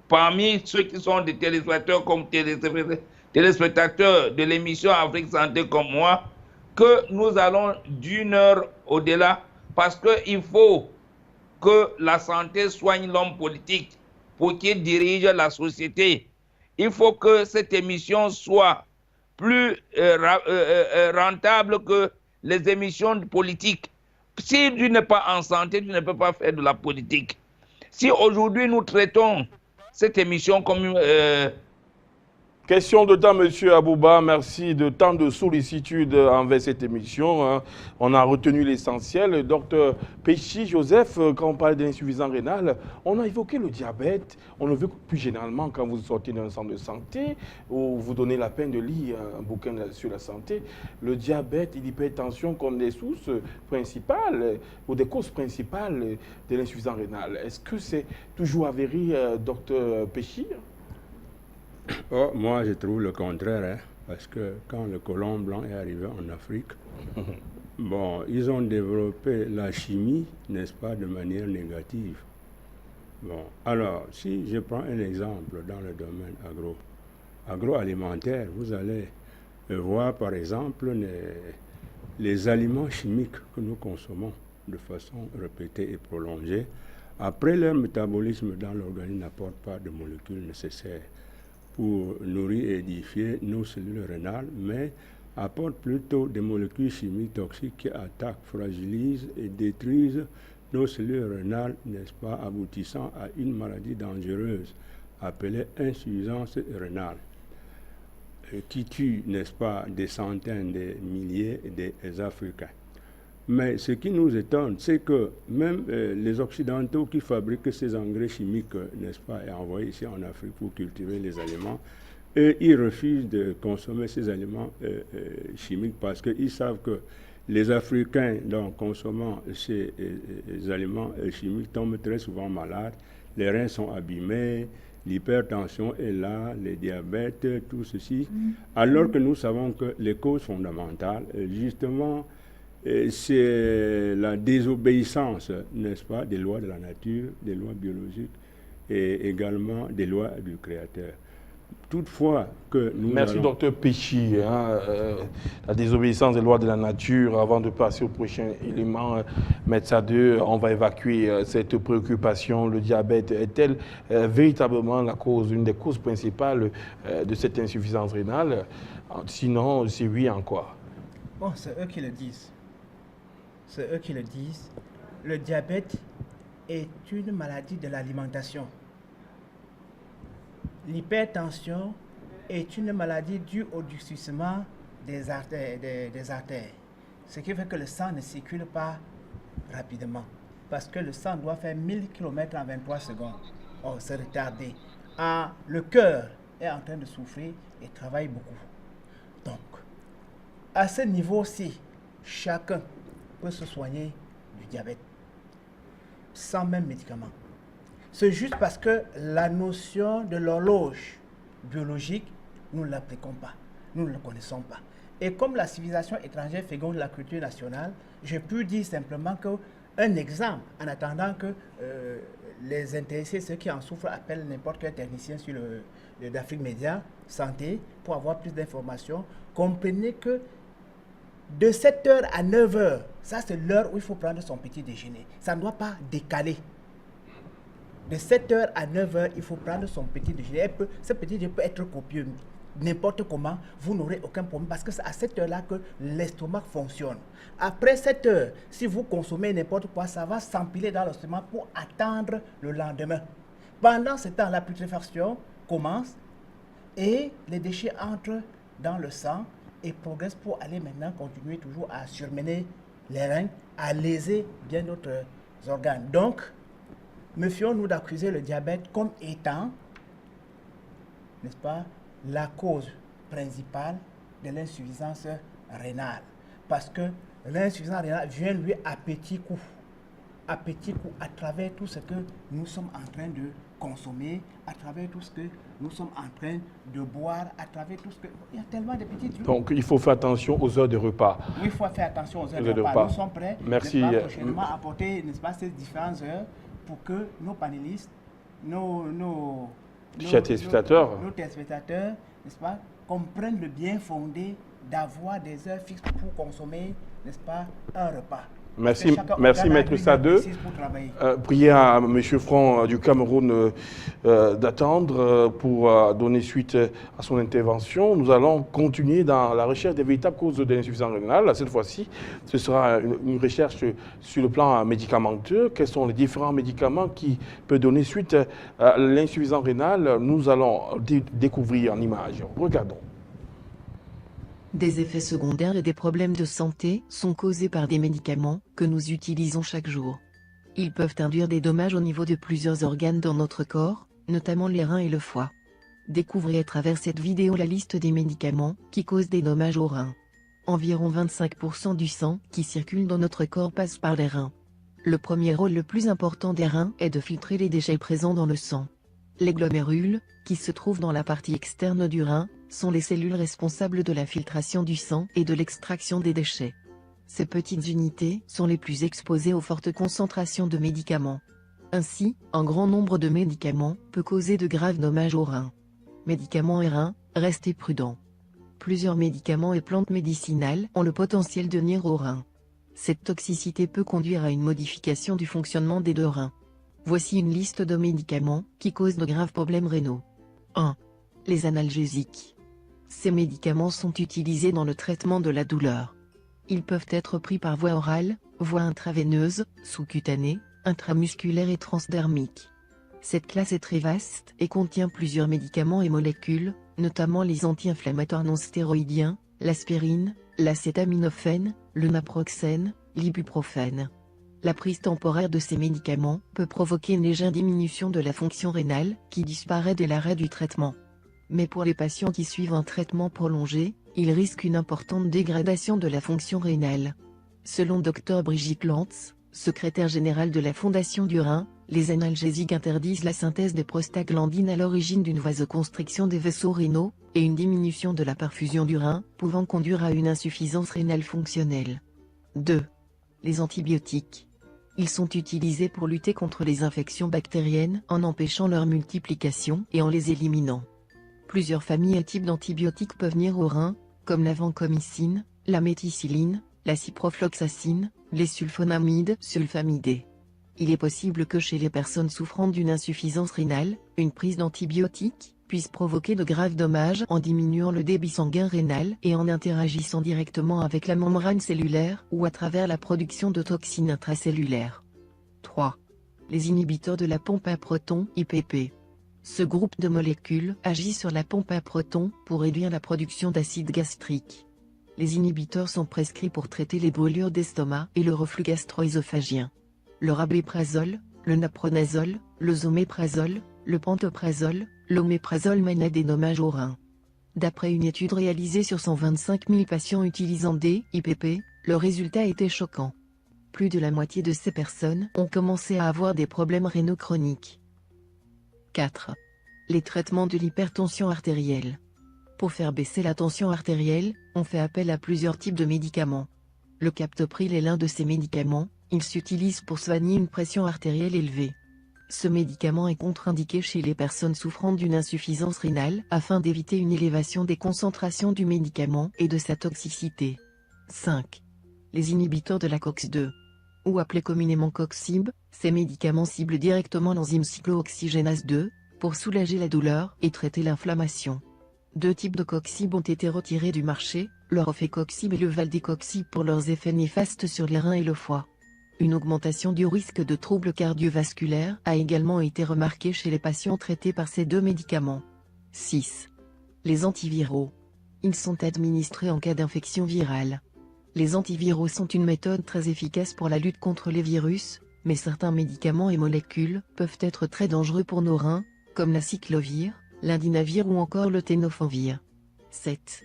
S10: parmi ceux qui sont des téléspectateurs comme téléspectateurs de l'émission Afrique Santé comme moi, que nous allons d'une heure au-delà parce qu'il faut que la santé soigne l'homme politique pour qu'il dirige la société. Il faut que cette émission soit plus rentable que les émissions politiques. Si tu n'es pas en santé, tu ne peux pas faire de la politique. Si aujourd'hui nous traitons cette émission comme...
S2: Question de temps, Monsieur Abouba. Merci de tant de sollicitude envers cette émission. On a retenu l'essentiel. Docteur Péchi Joseph, quand on parle d'insuffisance rénale, on a évoqué le diabète. On évoque plus généralement quand vous sortez d'un centre de santé ou vous donnez la peine de lire un bouquin sur la santé, le diabète et l'hypertension comme des sources principales ou des causes principales de l'insuffisance rénale. Est-ce que c'est toujours avéré, docteur Péchi?
S5: Oh, moi, je trouve le contraire, hein, parce que quand le colon blanc est arrivé en Afrique, bon, ils ont développé la chimie, n'est-ce pas, de manière négative. Bon, alors, si je prends un exemple dans le domaine agroalimentaire, vous allez voir, par exemple, les aliments chimiques que nous consommons de façon répétée et prolongée, après leur métabolisme dans l'organisme, n'apportent pas de molécules nécessaires pour nourrir et édifier nos cellules rénales, mais apportent plutôt des molécules chimiques toxiques qui attaquent, fragilisent et détruisent nos cellules rénales, n'est-ce pas, aboutissant à une maladie dangereuse appelée insuffisance rénale, qui tue, n'est-ce pas, des centaines de milliers des Africains. Mais ce qui nous étonne, c'est que même les Occidentaux qui fabriquent ces engrais chimiques, n'est-ce pas, et envoyés ici en Afrique pour cultiver les aliments, ils refusent de consommer ces aliments chimiques parce qu'ils savent que les Africains, donc, consommant ces aliments chimiques, tombent très souvent malades, les reins sont abîmés, l'hypertension est là, le diabète, tout ceci, alors que nous savons que les causes fondamentales, justement, c'est la désobéissance, n'est-ce pas, des lois de la nature, des lois biologiques et également des lois du Créateur. Toutefois que nous
S2: Merci, docteur Péchi. La désobéissance des lois de la nature, avant de passer au prochain élément, Médecin 2, on va évacuer cette préoccupation. Le diabète est-elle véritablement la cause, une des causes principales de cette insuffisance rénale? Sinon, c'est oui en quoi?
S3: Bon, c'est eux qui le disent. C'est eux qui le disent. Le diabète est une maladie de l'alimentation. L'hypertension est une maladie due au durcissement des artères. Ce qui fait que le sang ne circule pas rapidement. Parce que le sang doit faire 1000 km en 23 secondes. Oh, c'est retardé. Le cœur est en train de souffrir et travaille beaucoup. Donc, à ce niveau-ci, chacun peut se soigner du diabète sans même médicament. C'est juste parce que la notion de l'horloge biologique, nous ne l'appliquons pas, nous ne la connaissons pas. Et comme la civilisation étrangère féconde la culture nationale, je peux dire simplement qu'un exemple, en attendant que les intéressés, ceux qui en souffrent, appellent n'importe quel technicien sur d'Afrique Média, Santé, pour avoir plus d'informations, comprenez que de 7h à 9h, ça c'est l'heure où il faut prendre son petit déjeuner. Ça ne doit pas décaler. De 7h à 9h, il faut prendre son petit déjeuner. Ce petit déjeuner peut être copieux. n'importe comment, vous n'aurez aucun problème parce que c'est à cette heure-là que l'estomac fonctionne. Après cette heure, si vous consommez n'importe quoi, ça va s'empiler dans l'estomac pour attendre le lendemain. Pendant ce temps, la putréfaction commence et les déchets entrent dans le sang et progressent pour aller maintenant continuer toujours à surmener les reins, à léser bien d'autres organes. Donc, méfions-nous d'accuser le diabète comme étant, n'est-ce pas, la cause principale de l'insuffisance rénale. Parce que l'insuffisance rénale vient lui à petits coups, à travers tout ce que nous sommes en train de consommer, à travers tout ce que nous sommes en train de boire, à travers tout ce que... Il y a tellement de petits trucs.
S2: Donc, il faut faire attention aux heures de repas.
S3: Oui, il faut faire attention aux heures de repas. Nous sommes prêts,
S2: merci,
S3: prochainement à apporter, n'est-ce pas, ces différentes heures pour que nos panélistes, nos téléspectateurs, n'est-ce pas, comprennent le bien fondé d'avoir des heures fixes pour consommer, n'est-ce pas, un repas.
S2: Merci, Maître Sadeu. Priez à M. Franc du Cameroun d'attendre pour donner suite à son intervention. Nous allons continuer dans la recherche des véritables causes de l'insuffisance rénale. Cette fois-ci, ce sera une recherche sur le plan médicamenteux. Quels sont les différents médicaments qui peuvent donner suite à l'insuffisance rénale? Nous allons découvrir en images. Regardons.
S11: Des effets secondaires et des problèmes de santé sont causés par des médicaments que nous utilisons chaque jour. Ils peuvent induire des dommages au niveau de plusieurs organes dans notre corps, notamment les reins et le foie. Découvrez à travers cette vidéo la liste des médicaments qui causent des dommages aux reins. Environ 25% du sang qui circule dans notre corps passe par les reins. Le premier rôle le plus important des reins est de filtrer les déchets présents dans le sang. Les glomérules, qui se trouvent dans la partie externe du rein, sont les cellules responsables de la filtration du sang et de l'extraction des déchets. Ces petites unités sont les plus exposées aux fortes concentrations de médicaments. Ainsi, un grand nombre de médicaments peut causer de graves dommages aux reins. Médicaments et reins, restez prudents. Plusieurs médicaments et plantes médicinales ont le potentiel de nuire aux reins. Cette toxicité peut conduire à une modification du fonctionnement des deux reins. Voici une liste de médicaments qui causent de graves problèmes rénaux. 1. Les analgésiques. Ces médicaments sont utilisés dans le traitement de la douleur. Ils peuvent être pris par voie orale, voie intraveineuse, sous-cutanée, intramusculaire et transdermique. Cette classe est très vaste et contient plusieurs médicaments et molécules, notamment les anti-inflammatoires non stéroïdiens, l'aspirine, l'acétaminophène, le naproxène, l'ibuprofène. La prise temporaire de ces médicaments peut provoquer une légère diminution de la fonction rénale, qui disparaît dès l'arrêt du traitement. Mais pour les patients qui suivent un traitement prolongé, ils risquent une importante dégradation de la fonction rénale. Selon Dr Brigitte Lantz, secrétaire générale de la Fondation du Rhin, les analgésiques interdisent la synthèse des prostaglandines à l'origine d'une vasoconstriction des vaisseaux rénaux, et une diminution de la perfusion du rein, pouvant conduire à une insuffisance rénale fonctionnelle. 2. Les antibiotiques. Ils sont utilisés pour lutter contre les infections bactériennes en empêchant leur multiplication et en les éliminant. Plusieurs familles et types d'antibiotiques peuvent nuire aux reins, comme la vancomycine, la méticilline, la ciprofloxacine, les sulfonamides sulfamidés. Il est possible que chez les personnes souffrant d'une insuffisance rénale, une prise d'antibiotiques puisse provoquer de graves dommages en diminuant le débit sanguin rénal et en interagissant directement avec la membrane cellulaire ou à travers la production de toxines intracellulaires. 3. Les inhibiteurs de la pompe à protons (IPP). Ce groupe de molécules agit sur la pompe à protons pour réduire la production d'acide gastrique. Les inhibiteurs sont prescrits pour traiter les brûlures d'estomac et le reflux gastro-œsophagien. Le rabéprazole, le napronazole, le zoméprazole, le pantoprazole, l'oméprazole mènent à des dommages aux reins. D'après une étude réalisée sur 125 000 patients utilisant des IPP, le résultat était choquant. Plus de la moitié de ces personnes ont commencé à avoir des problèmes rénaux chroniques. 4. Les traitements de l'hypertension artérielle. Pour faire baisser la tension artérielle, on fait appel à plusieurs types de médicaments. Le captopril est l'un de ces médicaments, il s'utilise pour soigner une pression artérielle élevée. Ce médicament est contre-indiqué chez les personnes souffrant d'une insuffisance rénale afin d'éviter une élévation des concentrations du médicament et de sa toxicité. 5. Les inhibiteurs de la COX-2. Ou appelés communément COX-CIB, ces médicaments ciblent directement l'enzyme cyclooxygénase 2, pour soulager la douleur et traiter l'inflammation. 2 types de coxib ont été retirés du marché, le rofecoxib et le valdecoxib pour leurs effets néfastes sur les reins et le foie. Une augmentation du risque de troubles cardiovasculaires a également été remarquée chez les patients traités par ces 2 médicaments. 6. Les antiviraux. Ils sont administrés en cas d'infection virale. Les antiviraux sont une méthode très efficace pour la lutte contre les virus, mais certains médicaments et molécules peuvent être très dangereux pour nos reins, comme la cyclovir, l'indinavir ou encore le tenofovir. 7.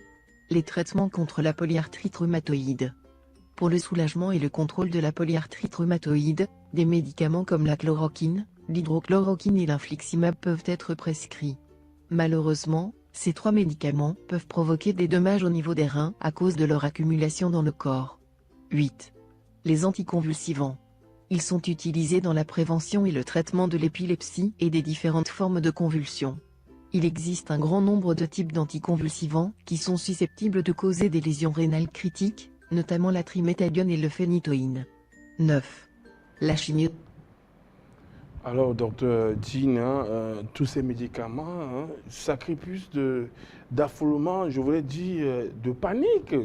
S11: Les traitements contre la polyarthrite rhumatoïde. Pour le soulagement et le contrôle de la polyarthrite rhumatoïde, des médicaments comme la chloroquine, l'hydrochloroquine et l'infliximab peuvent être prescrits. Malheureusement, ces 3 médicaments peuvent provoquer des dommages au niveau des reins à cause de leur accumulation dans le corps. 8. Les anticonvulsivants. Ils sont utilisés dans la prévention et le traitement de l'épilepsie et des différentes formes de convulsions. Il existe un grand nombre de types d'anticonvulsivants qui sont susceptibles de causer des lésions rénales critiques, notamment la triméthadione et le phénitoïne. 9. La chimio.
S2: Alors, docteur Jean, tous ces médicaments, ça crée plus d'affolement, je voulais dire, de panique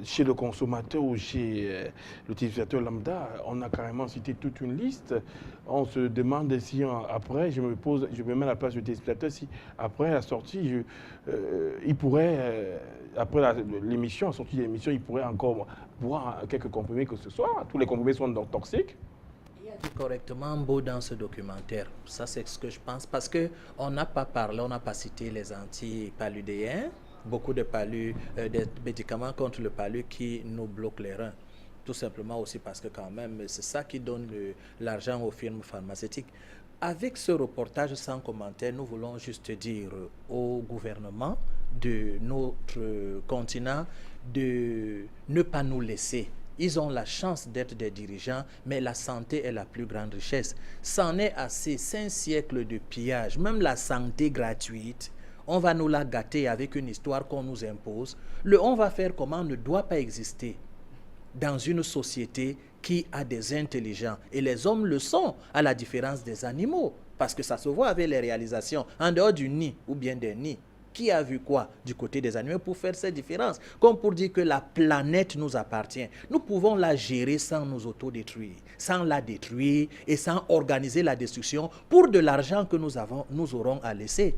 S2: chez le consommateur ou chez l'utilisateur lambda. On a carrément cité toute une liste. On se demande si après, je me mets à la place du téléspectateur, si après la sortie, il pourrait, après l'émission, la sortie de l'émission, il pourrait encore boire quelques comprimés que ce soit. Tous les comprimés sont donc toxiques.
S8: Correctement beau dans ce documentaire. Ça, c'est ce que je pense. Parce qu'on n'a pas parlé, on n'a pas cité les antipaludéens, beaucoup de des médicaments contre le palud qui nous bloquent les reins. Tout simplement aussi parce que quand même, c'est ça qui donne l'argent aux firmes pharmaceutiques. Avec ce reportage sans commentaire, nous voulons juste dire au gouvernement de notre continent de ne pas nous laisser. Ils ont la chance d'être des dirigeants, mais la santé est la plus grande richesse. C'en est assez, 5 siècles de pillage, même la santé gratuite, on va nous la gâter avec une histoire qu'on nous impose. Le on va faire comment ne doit pas exister dans une société qui a des intelligents. Et les hommes le sont, à la différence des animaux, parce que ça se voit avec les réalisations, en dehors du nid ou bien des nids. Qui a vu quoi du côté des animaux pour faire ces différences? Comme pour dire que la planète nous appartient. Nous pouvons la gérer sans nous autodétruire, sans la détruire et sans organiser la destruction pour de l'argent que nous aurons à laisser.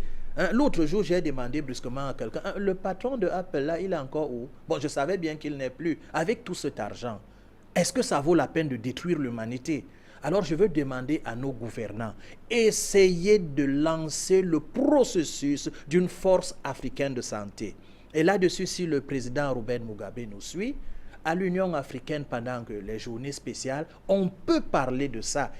S8: L'autre jour, j'ai demandé brusquement à quelqu'un, le patron de Apple, là, il est encore où? Bon, je savais bien qu'il n'est plus. Avec tout cet argent, est-ce que ça vaut la peine de détruire l'humanité? Alors je veux demander à nos gouvernants, essayez de lancer le processus d'une force africaine de santé. Et là-dessus, si le président Robert Mugabe nous suit, à l'Union africaine pendant que les journées spéciales, on peut parler de ça.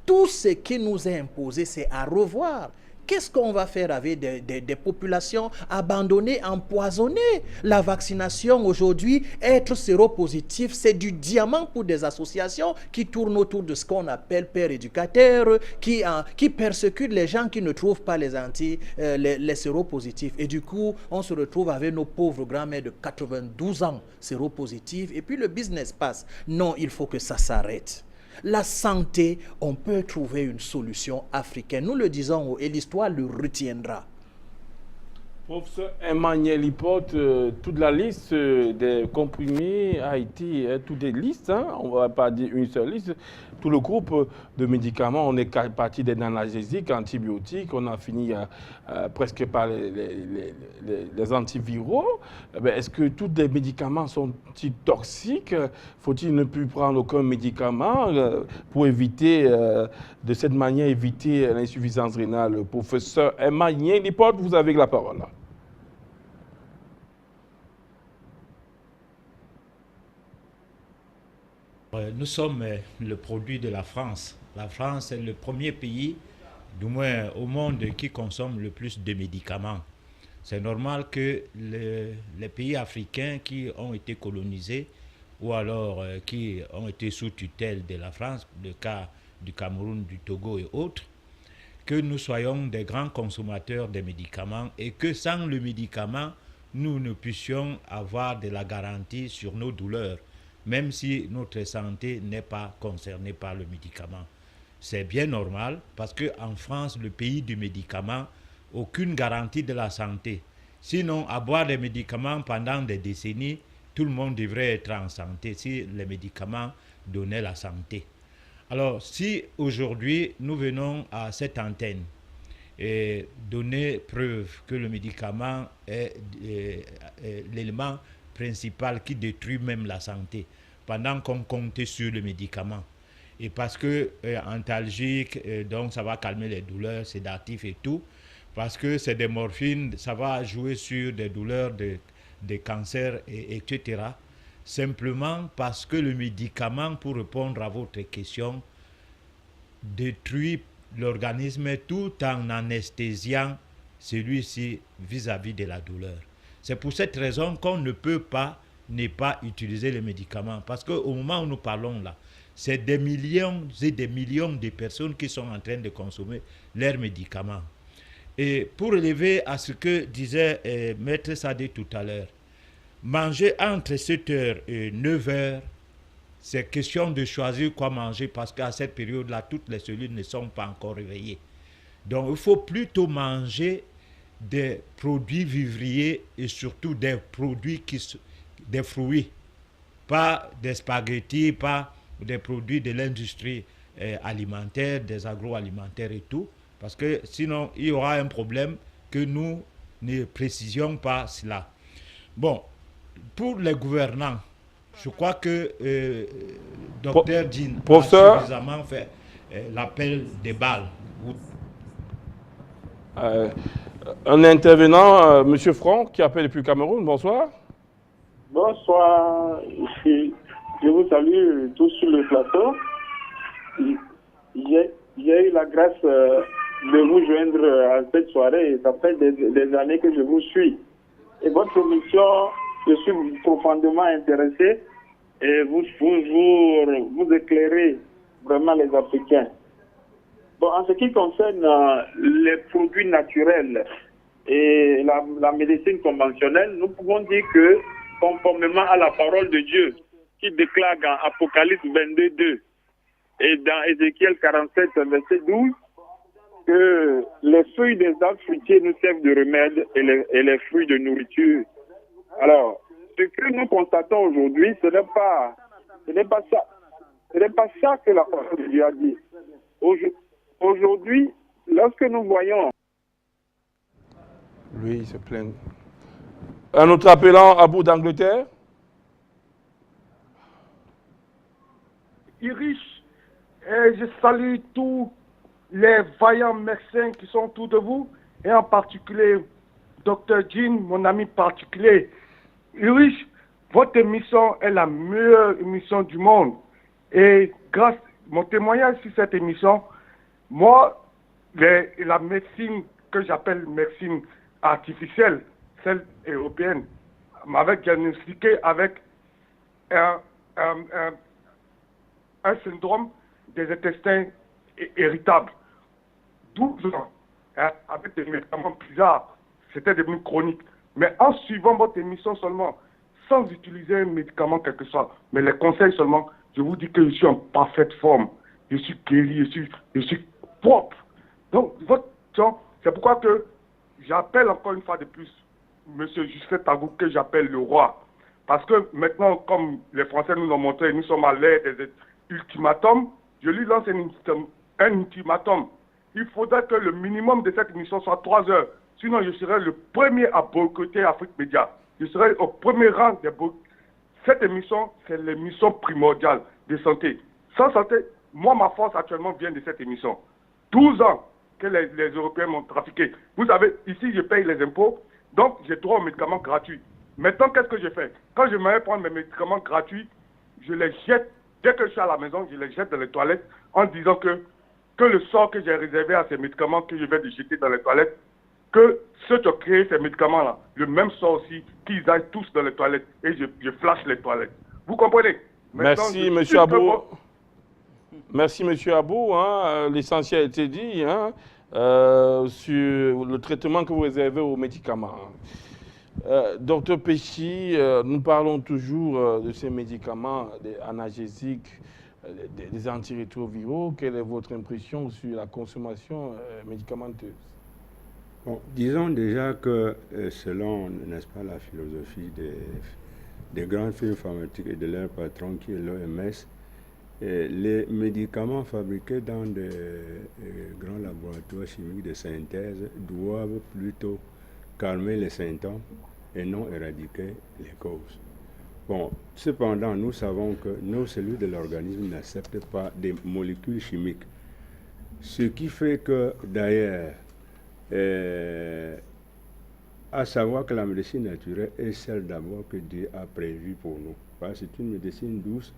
S8: Tout ce qui nous est imposé, c'est à revoir. Qu'est-ce qu'on va faire avec des populations abandonnées, empoisonnées? La vaccination aujourd'hui, être séropositif, c'est du diamant pour des associations qui tournent autour de ce qu'on appelle pères éducateurs, qui persécutent les gens qui ne trouvent pas les séropositifs. Et du coup, on se retrouve avec nos pauvres grands-mères de 92 ans séropositifs et puis le business passe. Non, il faut que ça s'arrête. La santé, on peut trouver une solution africaine. Nous le disons et l'histoire le retiendra.
S2: Professeur Emmanuel Lipote, toute la liste des comprimés a été, toutes les listes, on ne va pas dire une seule liste, tout le groupe de médicaments, on est parti des analgésiques, antibiotiques, on a fini presque par les antiviraux. Est-ce que tous les médicaments sont-ils toxiques? Faut-il ne plus prendre aucun médicament pour éviter, de cette manière, éviter l'insuffisance rénale? Professeur Emmanuel Lipote, vous avez la parole.
S4: Nous sommes le produit de la France. La France est le premier pays, du moins au monde, qui consomme le plus de médicaments. C'est normal que les pays africains qui ont été colonisés ou alors qui ont été sous tutelle de la France, le cas du Cameroun, du Togo et autres, que nous soyons des grands consommateurs de médicaments et que sans le médicament, nous ne puissions avoir de la garantie sur nos douleurs, même si notre santé n'est pas concernée par le médicament. C'est bien normal parce qu'en France, le pays du médicament, aucune garantie de la santé. Sinon, à boire des médicaments pendant des décennies, tout le monde devrait être en santé si les médicaments donnaient la santé. Alors, si aujourd'hui, nous venons à cette antenne et donner preuve que le médicament est l'élément principal qui détruit même la santé, pendant qu'on comptait sur le médicament. Et parce que antalgique, donc ça va calmer les douleurs, sédatifs et tout, parce que c'est des morphines, ça va jouer sur des douleurs, des cancers, etc. Simplement parce que le médicament, pour répondre à votre question, détruit l'organisme tout en anesthésiant celui-ci vis-à-vis de la douleur. C'est pour cette raison qu'on ne peut pas ne pas utiliser les médicaments. Parce qu'au moment où nous parlons là, c'est des millions et des millions de personnes qui sont en train de consommer leurs médicaments. Et pour relever à ce que disait Maître Sadé tout à l'heure, manger entre 7h et 9h, c'est question de choisir quoi manger parce qu'à cette période-là, toutes les cellules ne sont pas encore réveillées. Donc, il faut plutôt manger des produits vivriers et surtout des produits des fruits, pas des spaghettis, pas des produits de l'industrie alimentaire, des agroalimentaires et tout, parce que sinon, il y aura un problème que nous ne précisions pas cela. Bon, pour les gouvernants, je crois que Dr Jean a suffisamment fait l'appel des balles.
S2: Un intervenant, M. Franck, qui appelle depuis Cameroun. Bonsoir.
S12: Bonsoir. Je vous salue tous sur le plateau. J'ai eu la grâce de vous joindre à cette soirée. Ça fait des années que je vous suis. Et votre émission, je suis profondément intéressé et vous éclairez vraiment les Africains. Bon, en ce qui concerne les produits naturels et la médecine conventionnelle, nous pouvons dire que, conformément à la parole de Dieu, qui déclare dans Apocalypse 22:2 et dans Ézéchiel 47, verset 12, que les feuilles des arbres fruitiers nous servent de remède et les fruits de nourriture. Alors, ce que nous constatons aujourd'hui, ce n'est pas ça que la parole de Dieu a dit. Aujourd'hui, lorsque nous voyons...
S2: Lui, il se plaint. Un autre appelant à bout d'Angleterre.
S13: Irish, et je salue tous les vaillants médecins qui sont autour de vous, et en particulier Dr Jean, mon ami particulier. Irish, votre émission est la meilleure émission du monde. Et grâce à mon témoignage sur cette émission, moi, la médecine que j'appelle médecine artificielle, celle européenne, m'avait diagnostiqué avec un syndrome des intestins irritables. 12 ans, hein, avec des médicaments bizarres, c'était devenu chronique. Mais en suivant votre émission seulement, sans utiliser un médicament quel que soit, mais les conseils seulement, je vous dis que je suis en parfaite forme. Je suis guéri, je suis propre. Donc, c'est pourquoi que j'appelle encore une fois de plus M. Justin Tagou, que j'appelle le roi. Parce que maintenant, comme les Français nous l'ont montré, nous sommes à l'ère des ultimatums, je lui lance un ultimatum. Il faudrait que le minimum de cette émission soit 3 heures. Sinon, je serai le premier à boycotter Afrique Média. Je serai au premier rang des boycotts. Cette émission, c'est l'émission primordiale de santé. Sans santé, moi, ma force actuellement vient de cette émission. 12 ans que les Européens m'ont trafiqué. Vous savez, ici, je paye les impôts, donc j'ai droit aux médicaments gratuits. Maintenant, qu'est-ce que je fais? Quand je m'en prendre mes médicaments gratuits, je les jette. Dès que je suis à la maison, je les jette dans les toilettes en disant que le sort que j'ai réservé à ces médicaments que je vais les jeter dans les toilettes, que ceux qui ont créé ces médicaments-là, le même sort aussi, qu'ils aillent tous dans les toilettes et je flash les toilettes. Vous comprenez?
S2: Merci, M. Abou. Merci, M. Abou. Hein, l'essentiel a été dit sur le traitement que vous réservez aux médicaments. Docteur Péchi, nous parlons toujours de ces médicaments des analgésiques, des antirétroviraux. Quelle est votre impression sur la consommation médicamenteuse?
S5: Bon, disons déjà que selon, n'est-ce pas, la philosophie des grandes firmes pharmaceutiques et de leur patron qui est l'OMS, les médicaments fabriqués dans des grands laboratoires chimiques de synthèse doivent plutôt calmer les symptômes et non éradiquer les causes. Bon, cependant, nous savons que nos cellules de l'organisme n'acceptent pas des molécules chimiques. Ce qui fait que, d'ailleurs, à savoir que la médecine naturelle est celle d'abord que Dieu a prévue pour nous. Parce que c'est une médecine douce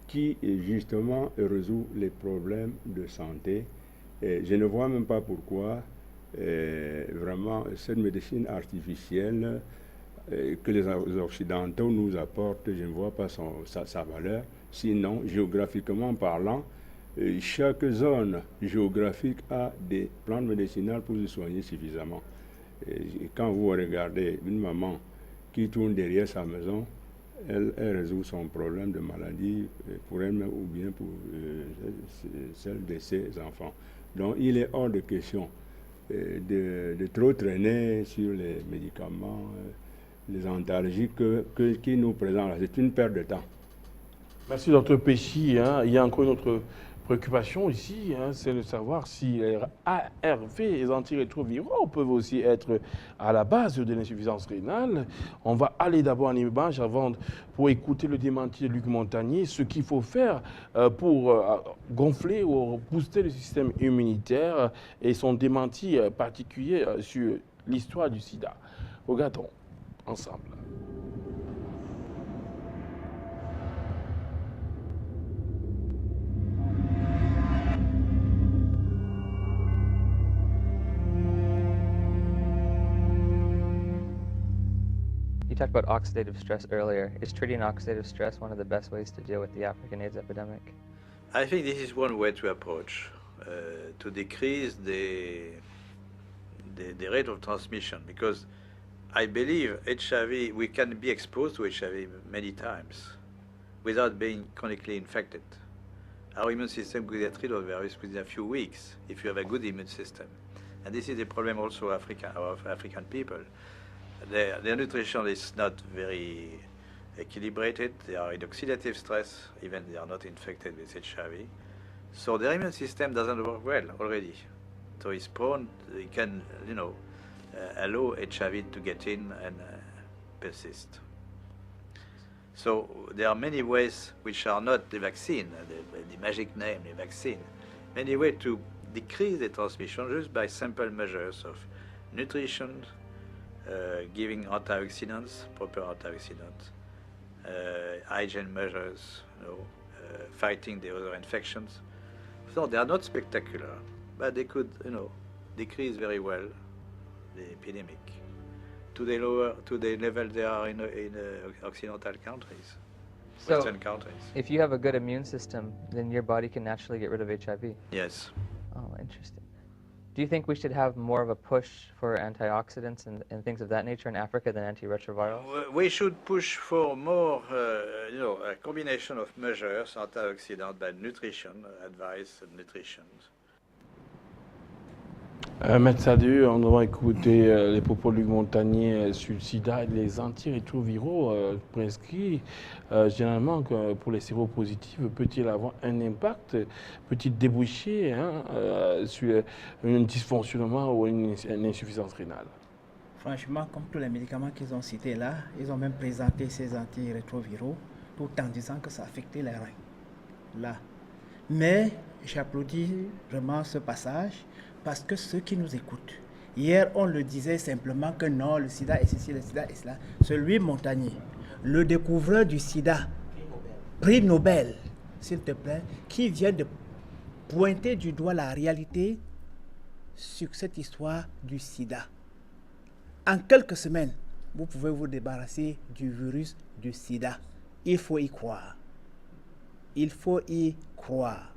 S5: qui, justement, résout les problèmes de santé. Et je ne vois même pas pourquoi, vraiment, cette médecine artificielle que les Occidentaux nous apportent, je ne vois pas sa valeur. Sinon, géographiquement parlant, chaque zone géographique a des plantes médicinales pour se soigner suffisamment. Et quand vous regardez une maman qui tourne derrière sa maison, elle résout son problème de maladie pour elle-même ou bien pour celle de ses enfants. Donc il est hors de question de trop traîner sur les médicaments, les antalgiques qui nous présentent. C'est une perte de temps.
S2: Merci, Dr Pesci. Il y a encore une autre préoccupation ici, c'est de savoir si les ARV, les antirétroviraux, peuvent aussi être à la base de l'insuffisance rénale. On va aller d'abord en image pour écouter le démenti de Luc Montagnier, ce qu'il faut faire pour gonfler ou booster le système immunitaire et son démenti particulier sur l'histoire du sida. Regardons ensemble.
S14: You talked about oxidative stress earlier. Is treating oxidative stress one of the best ways to deal with the African AIDS epidemic?
S15: I think this is one way to approach, to decrease the rate of transmission, because I believe HIV, we can be exposed to HIV many times without being chronically infected. Our immune system could get rid of the virus within a few weeks if you have a good immune system. And this is the problem also of African people. Their nutrition is not very equilibrated. They are in oxidative stress, even they are not infected with HIV. So their immune system doesn't work well already. So it's prone, it can, allow HIV to get in and persist. So there are many ways which are not the vaccine, the magic name, the vaccine. Many ways to decrease the transmission just by simple measures of nutrition, giving antioxidants, proper antioxidants, hygiene measures, fighting the other infections. So they are not spectacular, but they could, decrease very well the epidemic to the level they are in Occidental countries, Western countries.
S14: If you have a good immune system, then your body can naturally get rid of HIV.
S15: Yes.
S14: Oh, interesting. Do you think we should have more of a push for antioxidants and things of that nature in Africa than antiretrovirals?
S15: We should push for more, a combination of measures, antioxidants, by nutrition, advice and nutrition.
S2: Maître Sadieu, on va écouter les propos de Luc Montagnier sur le sida et les antirétroviraux prescrits. Généralement, pour les séropositifs, peut-il avoir un impact, peut-il déboucher sur un dysfonctionnement ou une insuffisance rénale?
S3: Franchement, comme tous les médicaments qu'ils ont cités là, ils ont même présenté ces antirétroviraux tout en disant que ça affectait les reins. Là. Mais j'applaudis vraiment ce passage. Parce que ceux qui nous écoutent, hier on le disait simplement que non, le sida est ceci, le sida est cela. Celui Montagnier, le découvreur du sida, prix Nobel, s'il te plaît, qui vient de pointer du doigt la réalité sur cette histoire du sida. En quelques semaines, vous pouvez vous débarrasser du virus du sida. Il faut y croire. Il faut y croire.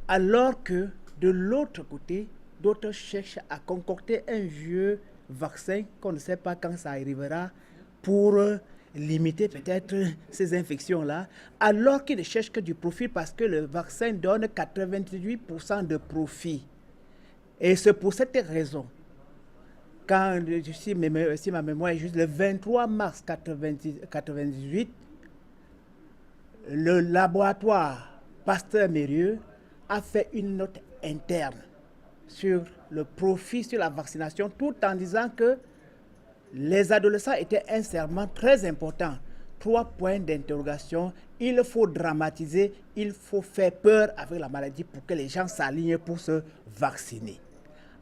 S3: Alors que de l'autre côté, d'autres cherchent à concocter un vieux vaccin qu'on ne sait pas quand ça arrivera pour limiter peut-être ces infections-là, alors qu'ils ne cherchent que du profit parce que le vaccin donne 98% de profit. Et c'est pour cette raison, quand, si ma mémoire est juste, le 23 mars 1998, le laboratoire Pasteur-Mérieux a fait une note interne sur le profit sur la vaccination, tout en disant que les adolescents étaient un serment très important. 3 points d'interrogation. Il faut dramatiser, il faut faire peur avec la maladie pour que les gens s'alignent pour se vacciner.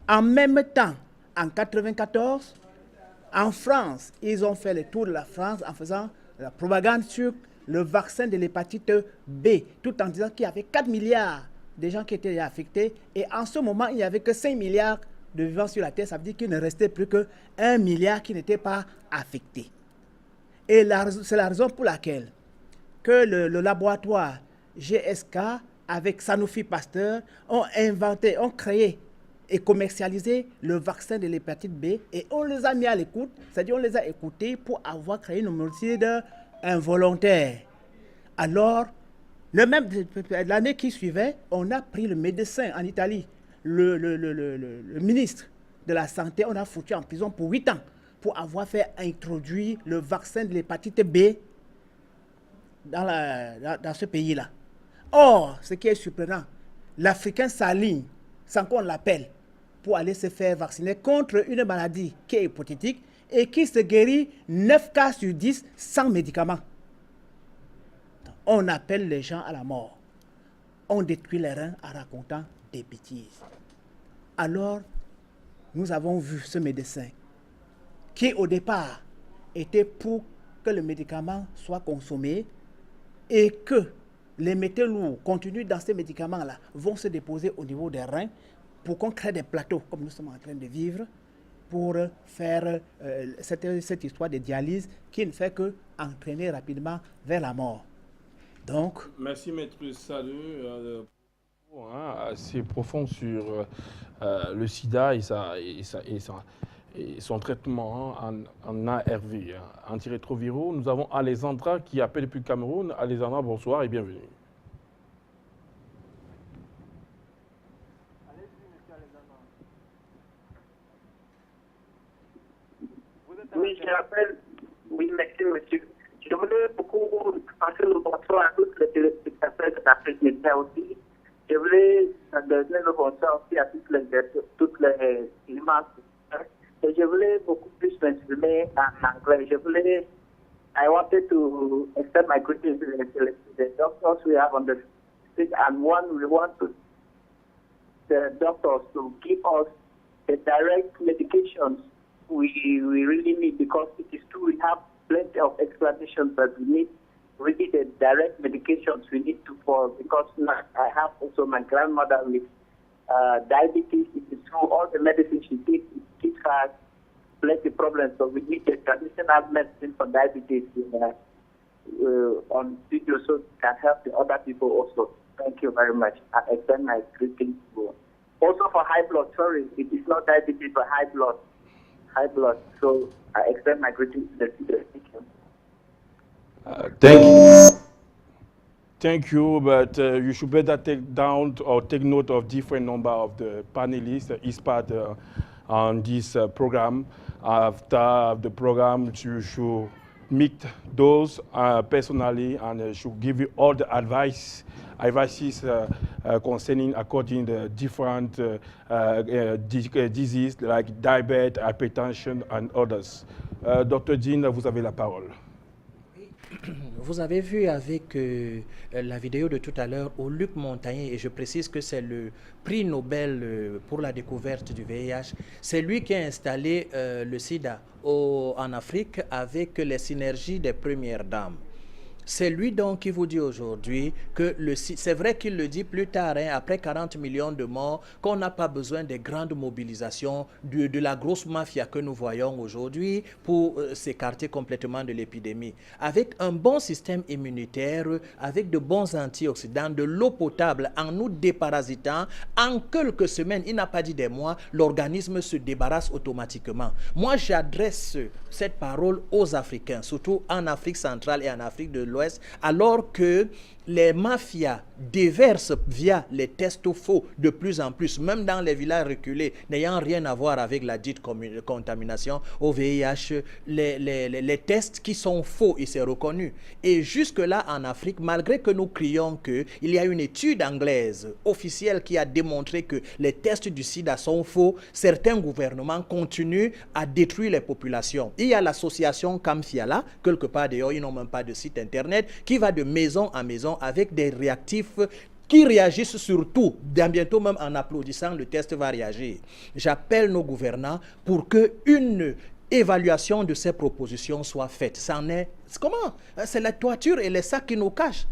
S3: En même temps, en 1994, en France, ils ont fait le tour de la France en faisant la propagande sur le vaccin de l'hépatite B, tout en disant qu'il y avait 4 milliards de gens qui étaient affectés. Et en ce moment, il n'y avait que 5 milliards de vivants sur la Terre. Ça veut dire qu'il ne restait plus que 1 milliard qui n'était pas affecté. Et c'est la raison pour laquelle que le laboratoire GSK avec Sanofi Pasteur ont inventé, ont créé et commercialisé le vaccin de l'hépatite B et on les a mis à l'écoute, c'est-à-dire on les a écoutés pour avoir créé une homicide involontaire. Alors, l'année qui suivait, on a pris le médecin en Italie, le ministre de la Santé, on a foutu en prison pour 8 ans pour avoir fait introduire le vaccin de l'hépatite B dans ce pays-là. Or, ce qui est surprenant, l'Africain s'aligne sans qu'on l'appelle pour aller se faire vacciner contre une maladie qui est hypothétique et qui se guérit 9 cas sur 10 sans médicaments. On appelle les gens à la mort. On détruit les reins en racontant des bêtises. Alors, nous avons vu ce médecin qui, au départ, était pour que le médicament soit consommé et que les métaux lourds contenus dans ces médicaments-là vont se déposer au niveau des reins pour qu'on crée des plateaux, comme nous sommes en train de vivre, pour faire cette histoire de dialyse qui ne fait qu'entraîner rapidement vers la mort. Donc,
S2: merci Maître Sadeu, assez profond sur le sida et son traitement en ARV, antirétroviraux. Nous avons Alessandra qui appelle depuis le Cameroun. Alessandra, bonsoir et bienvenue.
S16: Oui, je rappelle. Oui, merci, monsieur. Je voulais beaucoup passer le bonsoir à tous les téléspectateurs de l'Afrique Média aussi. Je voulais donner le bonsoir aussi à toutes les images. Et je voulais beaucoup plus m'exprimer en anglais. I wanted to extend my greetings to the doctors we have on the street, and we want the doctors to give us the direct medications we really need, because it is true we have plenty of explanations, but we need really the direct medications we need to follow, because I have also my grandmother with diabetes. It is true all the medicine she takes, it gives her plenty of problems, so we need the traditional medicine for diabetes on video so it can help the other people also. Thank you very much. I extend my greetings to also for high blood. Sorry, it is not diabetes but high blood. So I extend my greetings to the speaker.
S2: Thank you. Thank you, but you should better take down or take note of different number of the panelists each part on this program. After the program, you should meet those personally and should give you all the advices concerning according to different diseases like diabetes, hypertension and others. Dr. Jean, vous avez la parole.
S8: Vous avez vu avec la vidéo de tout à l'heure où Luc Montagnier, et je précise que c'est le prix Nobel pour la découverte du VIH, c'est lui qui a installé le sida en Afrique avec les synergies des premières dames. C'est lui donc qui vous dit aujourd'hui que c'est vrai qu'il le dit plus tard, après 40 millions de morts, qu'on n'a pas besoin des grandes mobilisations de la grosse mafia que nous voyons aujourd'hui pour s'écarter complètement de l'épidémie. Avec un bon système immunitaire, avec de bons antioxydants, de l'eau potable, en nous déparasitant, en quelques semaines, il n'a pas dit des mois, l'organisme se débarrasse automatiquement. Moi, j'adresse cette parole aux Africains, surtout en Afrique centrale et en Afrique de l'Ouest, alors que les mafias déversent via les tests faux de plus en plus, même dans les villages reculés, n'ayant rien à voir avec la dite contamination au VIH, les tests qui sont faux, et c'est reconnu. Et jusque-là, en Afrique, malgré que nous crions qu'il y a une étude anglaise officielle qui a démontré que les tests du sida sont faux, certains gouvernements continuent à détruire les populations. Il y a l'association Camfiala, quelque part d'ailleurs, ils n'ont même pas de site internet, qui va de maison en maison avec des réactifs qui réagissent surtout, bientôt même en applaudissant, le test va réagir. J'appelle nos gouvernants pour qu'une évaluation de ces propositions soit faite. Comment? C'est la toiture et les sacs qui nous cachent.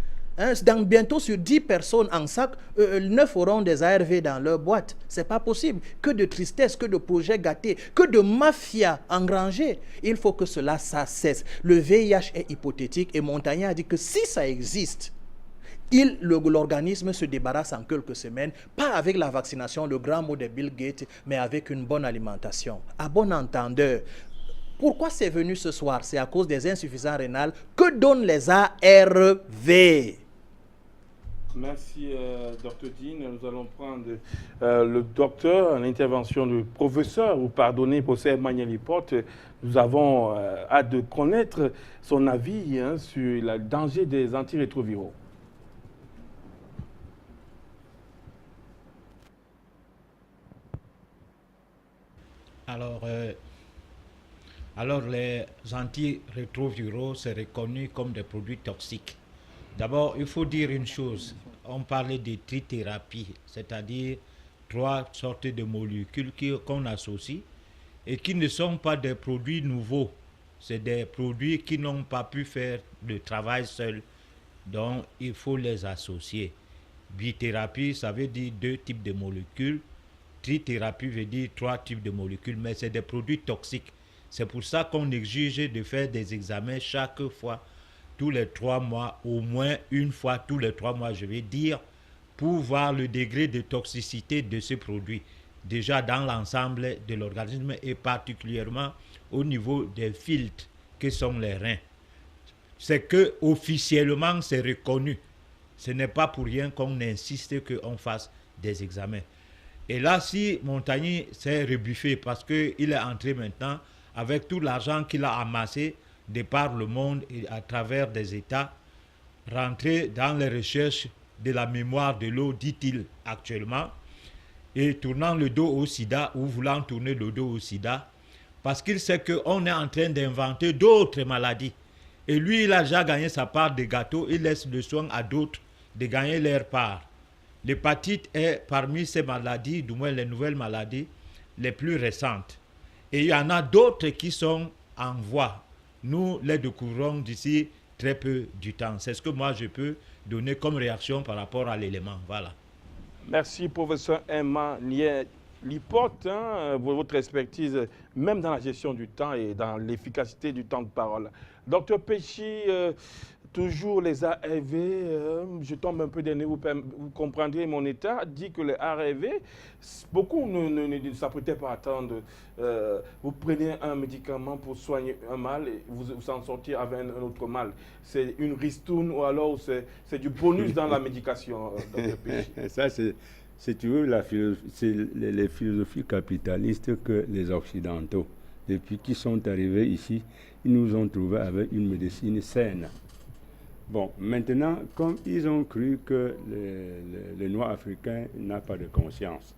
S8: Bientôt sur 10 personnes en sac, 9 auront des ARV dans leur boîte. C'est pas possible. Que de tristesse, que de projets gâtés, que de mafia engrangée. Il faut que cela cesse. Le VIH est hypothétique et Montagnier a dit que si ça existe, l'organisme se débarrasse en quelques semaines, pas avec la vaccination, le grand mot de Bill Gates, mais avec une bonne alimentation. À bon entendeur, pourquoi c'est venu ce soir? C'est à cause des insuffisants rénales. Que donnent les ARV?
S2: Merci, Dr Dean. Nous allons prendre le docteur, l'intervention du professeur, vous pardonnez, professeur Emmanuel Lipotte. Nous avons hâte de connaître son avis sur le danger des antirétroviraux.
S4: Alors, les antirétroviraux, c'est reconnu comme des produits toxiques. D'abord, il faut dire une chose. On parlait de trithérapie, c'est-à-dire 3 sortes de molécules qu'on associe et qui ne sont pas des produits nouveaux. C'est des produits qui n'ont pas pu faire le travail seuls. Donc, il faut les associer. Bithérapie, ça veut dire 2 types de molécules. Trithérapie veut dire 3 types de molécules, mais c'est des produits toxiques. C'est pour ça qu'on exige de faire des examens chaque fois, tous les 3 mois, au moins une fois tous les 3 mois, je vais dire, pour voir le degré de toxicité de ce produit. Déjà dans l'ensemble de l'organisme et particulièrement au niveau des filtres que sont les reins. C'est que officiellement c'est reconnu. Ce n'est pas pour rien qu'on insiste qu'on fasse des examens. Et là, si Montagnier s'est rebuffé parce qu'il est entré maintenant avec tout l'argent qu'il a amassé de par le monde et à travers des États, rentrer dans les recherches de la mémoire de l'eau, dit-il actuellement, et tournant le dos au sida ou voulant tourner le dos au sida, parce qu'il sait qu'on est en train d'inventer d'autres maladies. Et lui, il a déjà gagné sa part de gâteau, il laisse le soin à d'autres de gagner leur part. L'hépatite est parmi ces maladies, du moins les nouvelles maladies, les plus récentes. Et il y en a d'autres qui sont en voie. Nous les découvrons d'ici très peu du temps. C'est ce que moi je peux donner comme réaction par rapport à l'élément. Voilà.
S2: Merci, professeur Emmanuel Lipotte, pour votre expertise, même dans la gestion du temps et dans l'efficacité du temps de parole. Docteur Péchi, toujours les ARV, je tombe un peu dernier, vous comprendrez mon état, dit que les ARV, beaucoup ne s'apprêtaient pas à attendre. Vous prenez un médicament pour soigner un mal et vous en sortir avec un autre mal. C'est une ristourne ou alors c'est du bonus dans la médication, Dr Péchi.
S5: Ça, c'est toujours les philosophies capitalistes que les Occidentaux, depuis qu'ils sont arrivés ici, ils nous ont trouvés avec une médecine saine. Bon, maintenant, comme ils ont cru que les Noirs africains n'ont pas de conscience,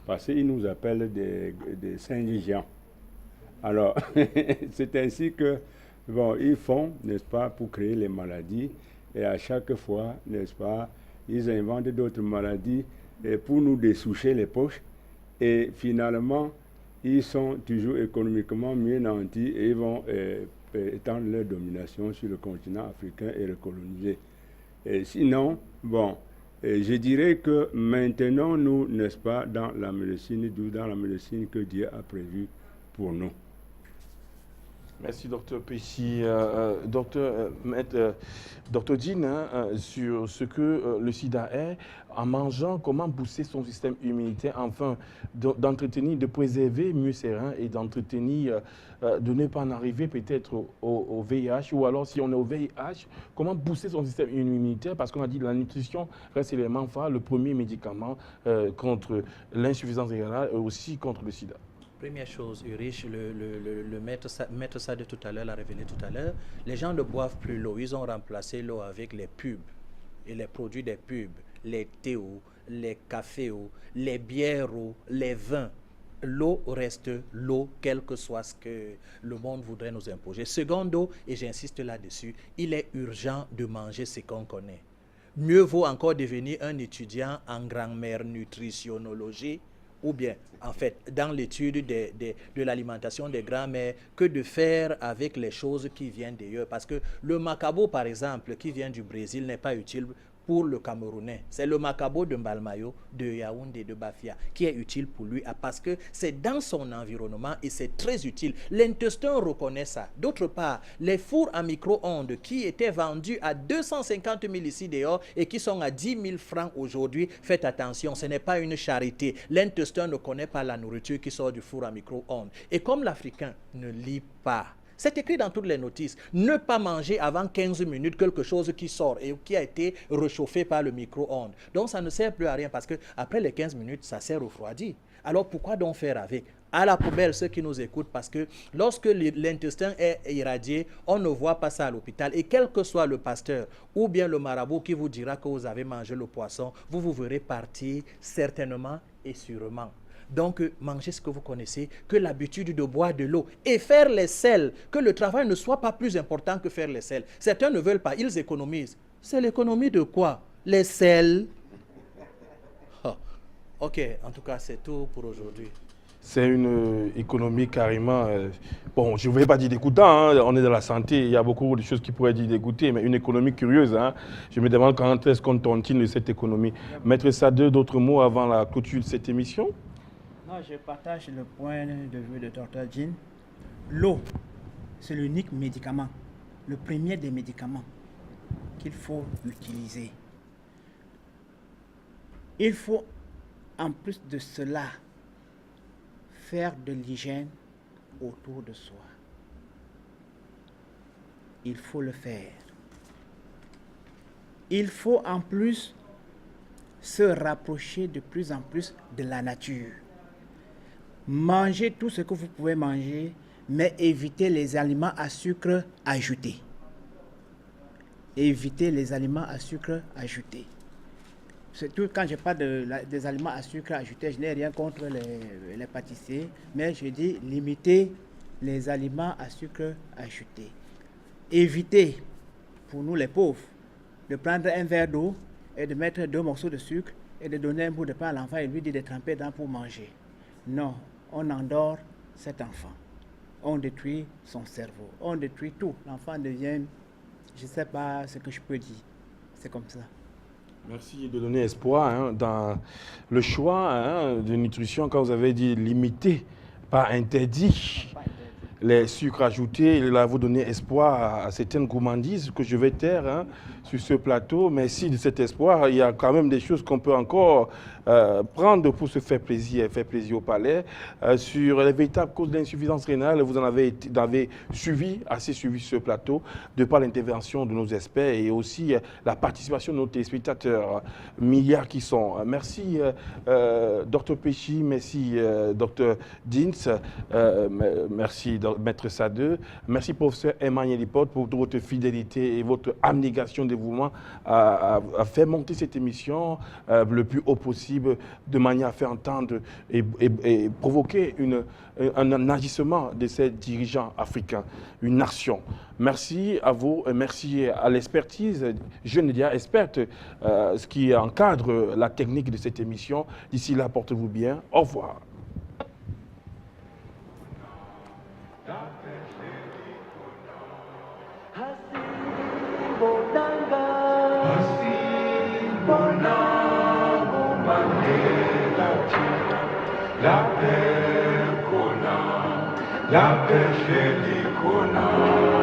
S5: parce qu'ils nous appellent des singes-géants. Alors, c'est ainsi que, bon, ils font, n'est-ce pas, pour créer les maladies, et à chaque fois, n'est-ce pas, ils inventent d'autres maladies pour nous dessoucher les poches, et finalement, ils sont toujours économiquement mieux nantis et ils vont étendre leur domination sur le continent africain et le coloniser. Et sinon, bon, je dirais que maintenant, nous, n'est-ce pas, dans la médecine que Dieu a prévue pour nous.
S2: Merci, docteur Pesci. Docteur Jean, sur ce que le sida est, en mangeant, comment booster son système immunitaire, afin d'entretenir, de préserver mieux ses reins et d'entretenir, de ne pas en arriver peut-être au VIH, ou alors si on est au VIH, comment booster son système immunitaire, parce qu'on a dit que la nutrition reste l'élément phare, le premier médicament contre l'insuffisance rénale et aussi contre le sida.
S8: Première chose, Ulrich, le maître ça de tout à l'heure l'a révélé tout à l'heure, les gens ne boivent plus l'eau, ils ont remplacé l'eau avec les pubs et les produits des pubs, les théos, les cafés, les bières, les vins. L'eau reste l'eau, quel que soit ce que le monde voudrait nous imposer. Secondo, et j'insiste là-dessus, il est urgent de manger ce qu'on connaît. Mieux vaut encore devenir un étudiant en grammaire nutritionnologie ou bien, en fait, dans l'étude de l'alimentation des grands-mères, que de faire avec les choses qui viennent d'ailleurs. Parce que le macabo, par exemple, qui vient du Brésil, n'est pas utile pour le Camerounais. C'est le macabo de Mbalmayo, de Yaoundé, de Bafia, qui est utile pour lui, parce que c'est dans son environnement et c'est très utile. L'intestin reconnaît ça. D'autre part, les fours à micro-ondes qui étaient vendus à 250 000 ici dehors et qui sont à 10 000 francs aujourd'hui, faites attention, ce n'est pas une charité. L'intestin ne connaît pas la nourriture qui sort du four à micro-ondes. Et comme l'Africain ne lit pas, c'est écrit dans toutes les notices. Ne pas manger avant 15 minutes quelque chose qui sort et qui a été réchauffé par le micro-ondes. Donc ça ne sert plus à rien parce qu'après les 15 minutes, ça sert refroidi. Alors pourquoi donc faire avec? À la poubelle ceux qui nous écoutent, parce que lorsque l'intestin est irradié, on ne voit pas ça à l'hôpital. Et quel que soit le pasteur ou bien le marabout qui vous dira que vous avez mangé le poisson, vous verrez partir certainement et sûrement. Donc, mangez ce que vous connaissez, que l'habitude de boire de l'eau et faire les sels, que le travail ne soit pas plus important que faire les sels. Certains ne veulent pas, ils économisent. C'est l'économie de quoi? Les sels. Oh. Ok, en tout cas, c'est tout pour aujourd'hui.
S2: C'est une économie carrément... bon, je ne vais pas dire dégoûtant, hein, on est dans la santé, il y a beaucoup de choses qui pourraient dire dégoûter, mais une économie curieuse. Hein. Je me demande quand est-ce qu'on tontine de cette économie. Maître Sade, d'autres mots avant la clôture de cette émission?
S3: Je partage le point de vue de Dr. Jean. L'eau, c'est l'unique médicament, le premier des médicaments qu'il faut utiliser. Il faut, en plus de cela, faire de l'hygiène autour de soi. Il faut le faire. Il faut en plus se rapprocher de plus en plus de la nature. Mangez tout ce que vous pouvez manger, mais évitez les aliments à sucre ajouté. Évitez les aliments à sucre ajouté. Surtout quand je parle des aliments à sucre ajouté, je n'ai rien contre les pâtissiers, mais je dis limitez les aliments à sucre ajouté. Évitez, pour nous les pauvres, de prendre un verre d'eau et de mettre 2 morceaux de sucre et de donner un bout de pain à l'enfant et lui dire de tremper dedans pour manger. Non, on endort cet enfant. On détruit son cerveau. On détruit tout. L'enfant devient, je ne sais pas ce que je peux dire. C'est comme ça.
S2: Merci de donner espoir hein, dans le choix hein, de nutrition. Quand vous avez dit limité, pas interdit, les sucres ajoutés, là vous donnez espoir à certaines gourmandises que je vais taire hein, sur ce plateau. Mais si de cet espoir, il y a quand même des choses qu'on peut encore prendre pour se faire plaisir au palais. Sur les véritables causes d'insuffisance rénale, vous en avez assez suivi ce plateau, de par l'intervention de nos experts et aussi la participation de nos téléspectateurs, milliards qui sont. Merci Dr Pesci, merci Dr Jeans, merci Maître Sade, merci professeur Emmanuel Lipote pour votre fidélité et votre abnégation, dévouement à faire monter cette émission le plus haut possible, de manière à faire entendre et provoquer un agissement de ces dirigeants africains, une nation. Merci à vous, merci à l'expertise, jeune média experte, ce qui encadre la technique de cette émission. D'ici là, portez-vous bien. Au revoir.
S1: La paix, la paix chez corona.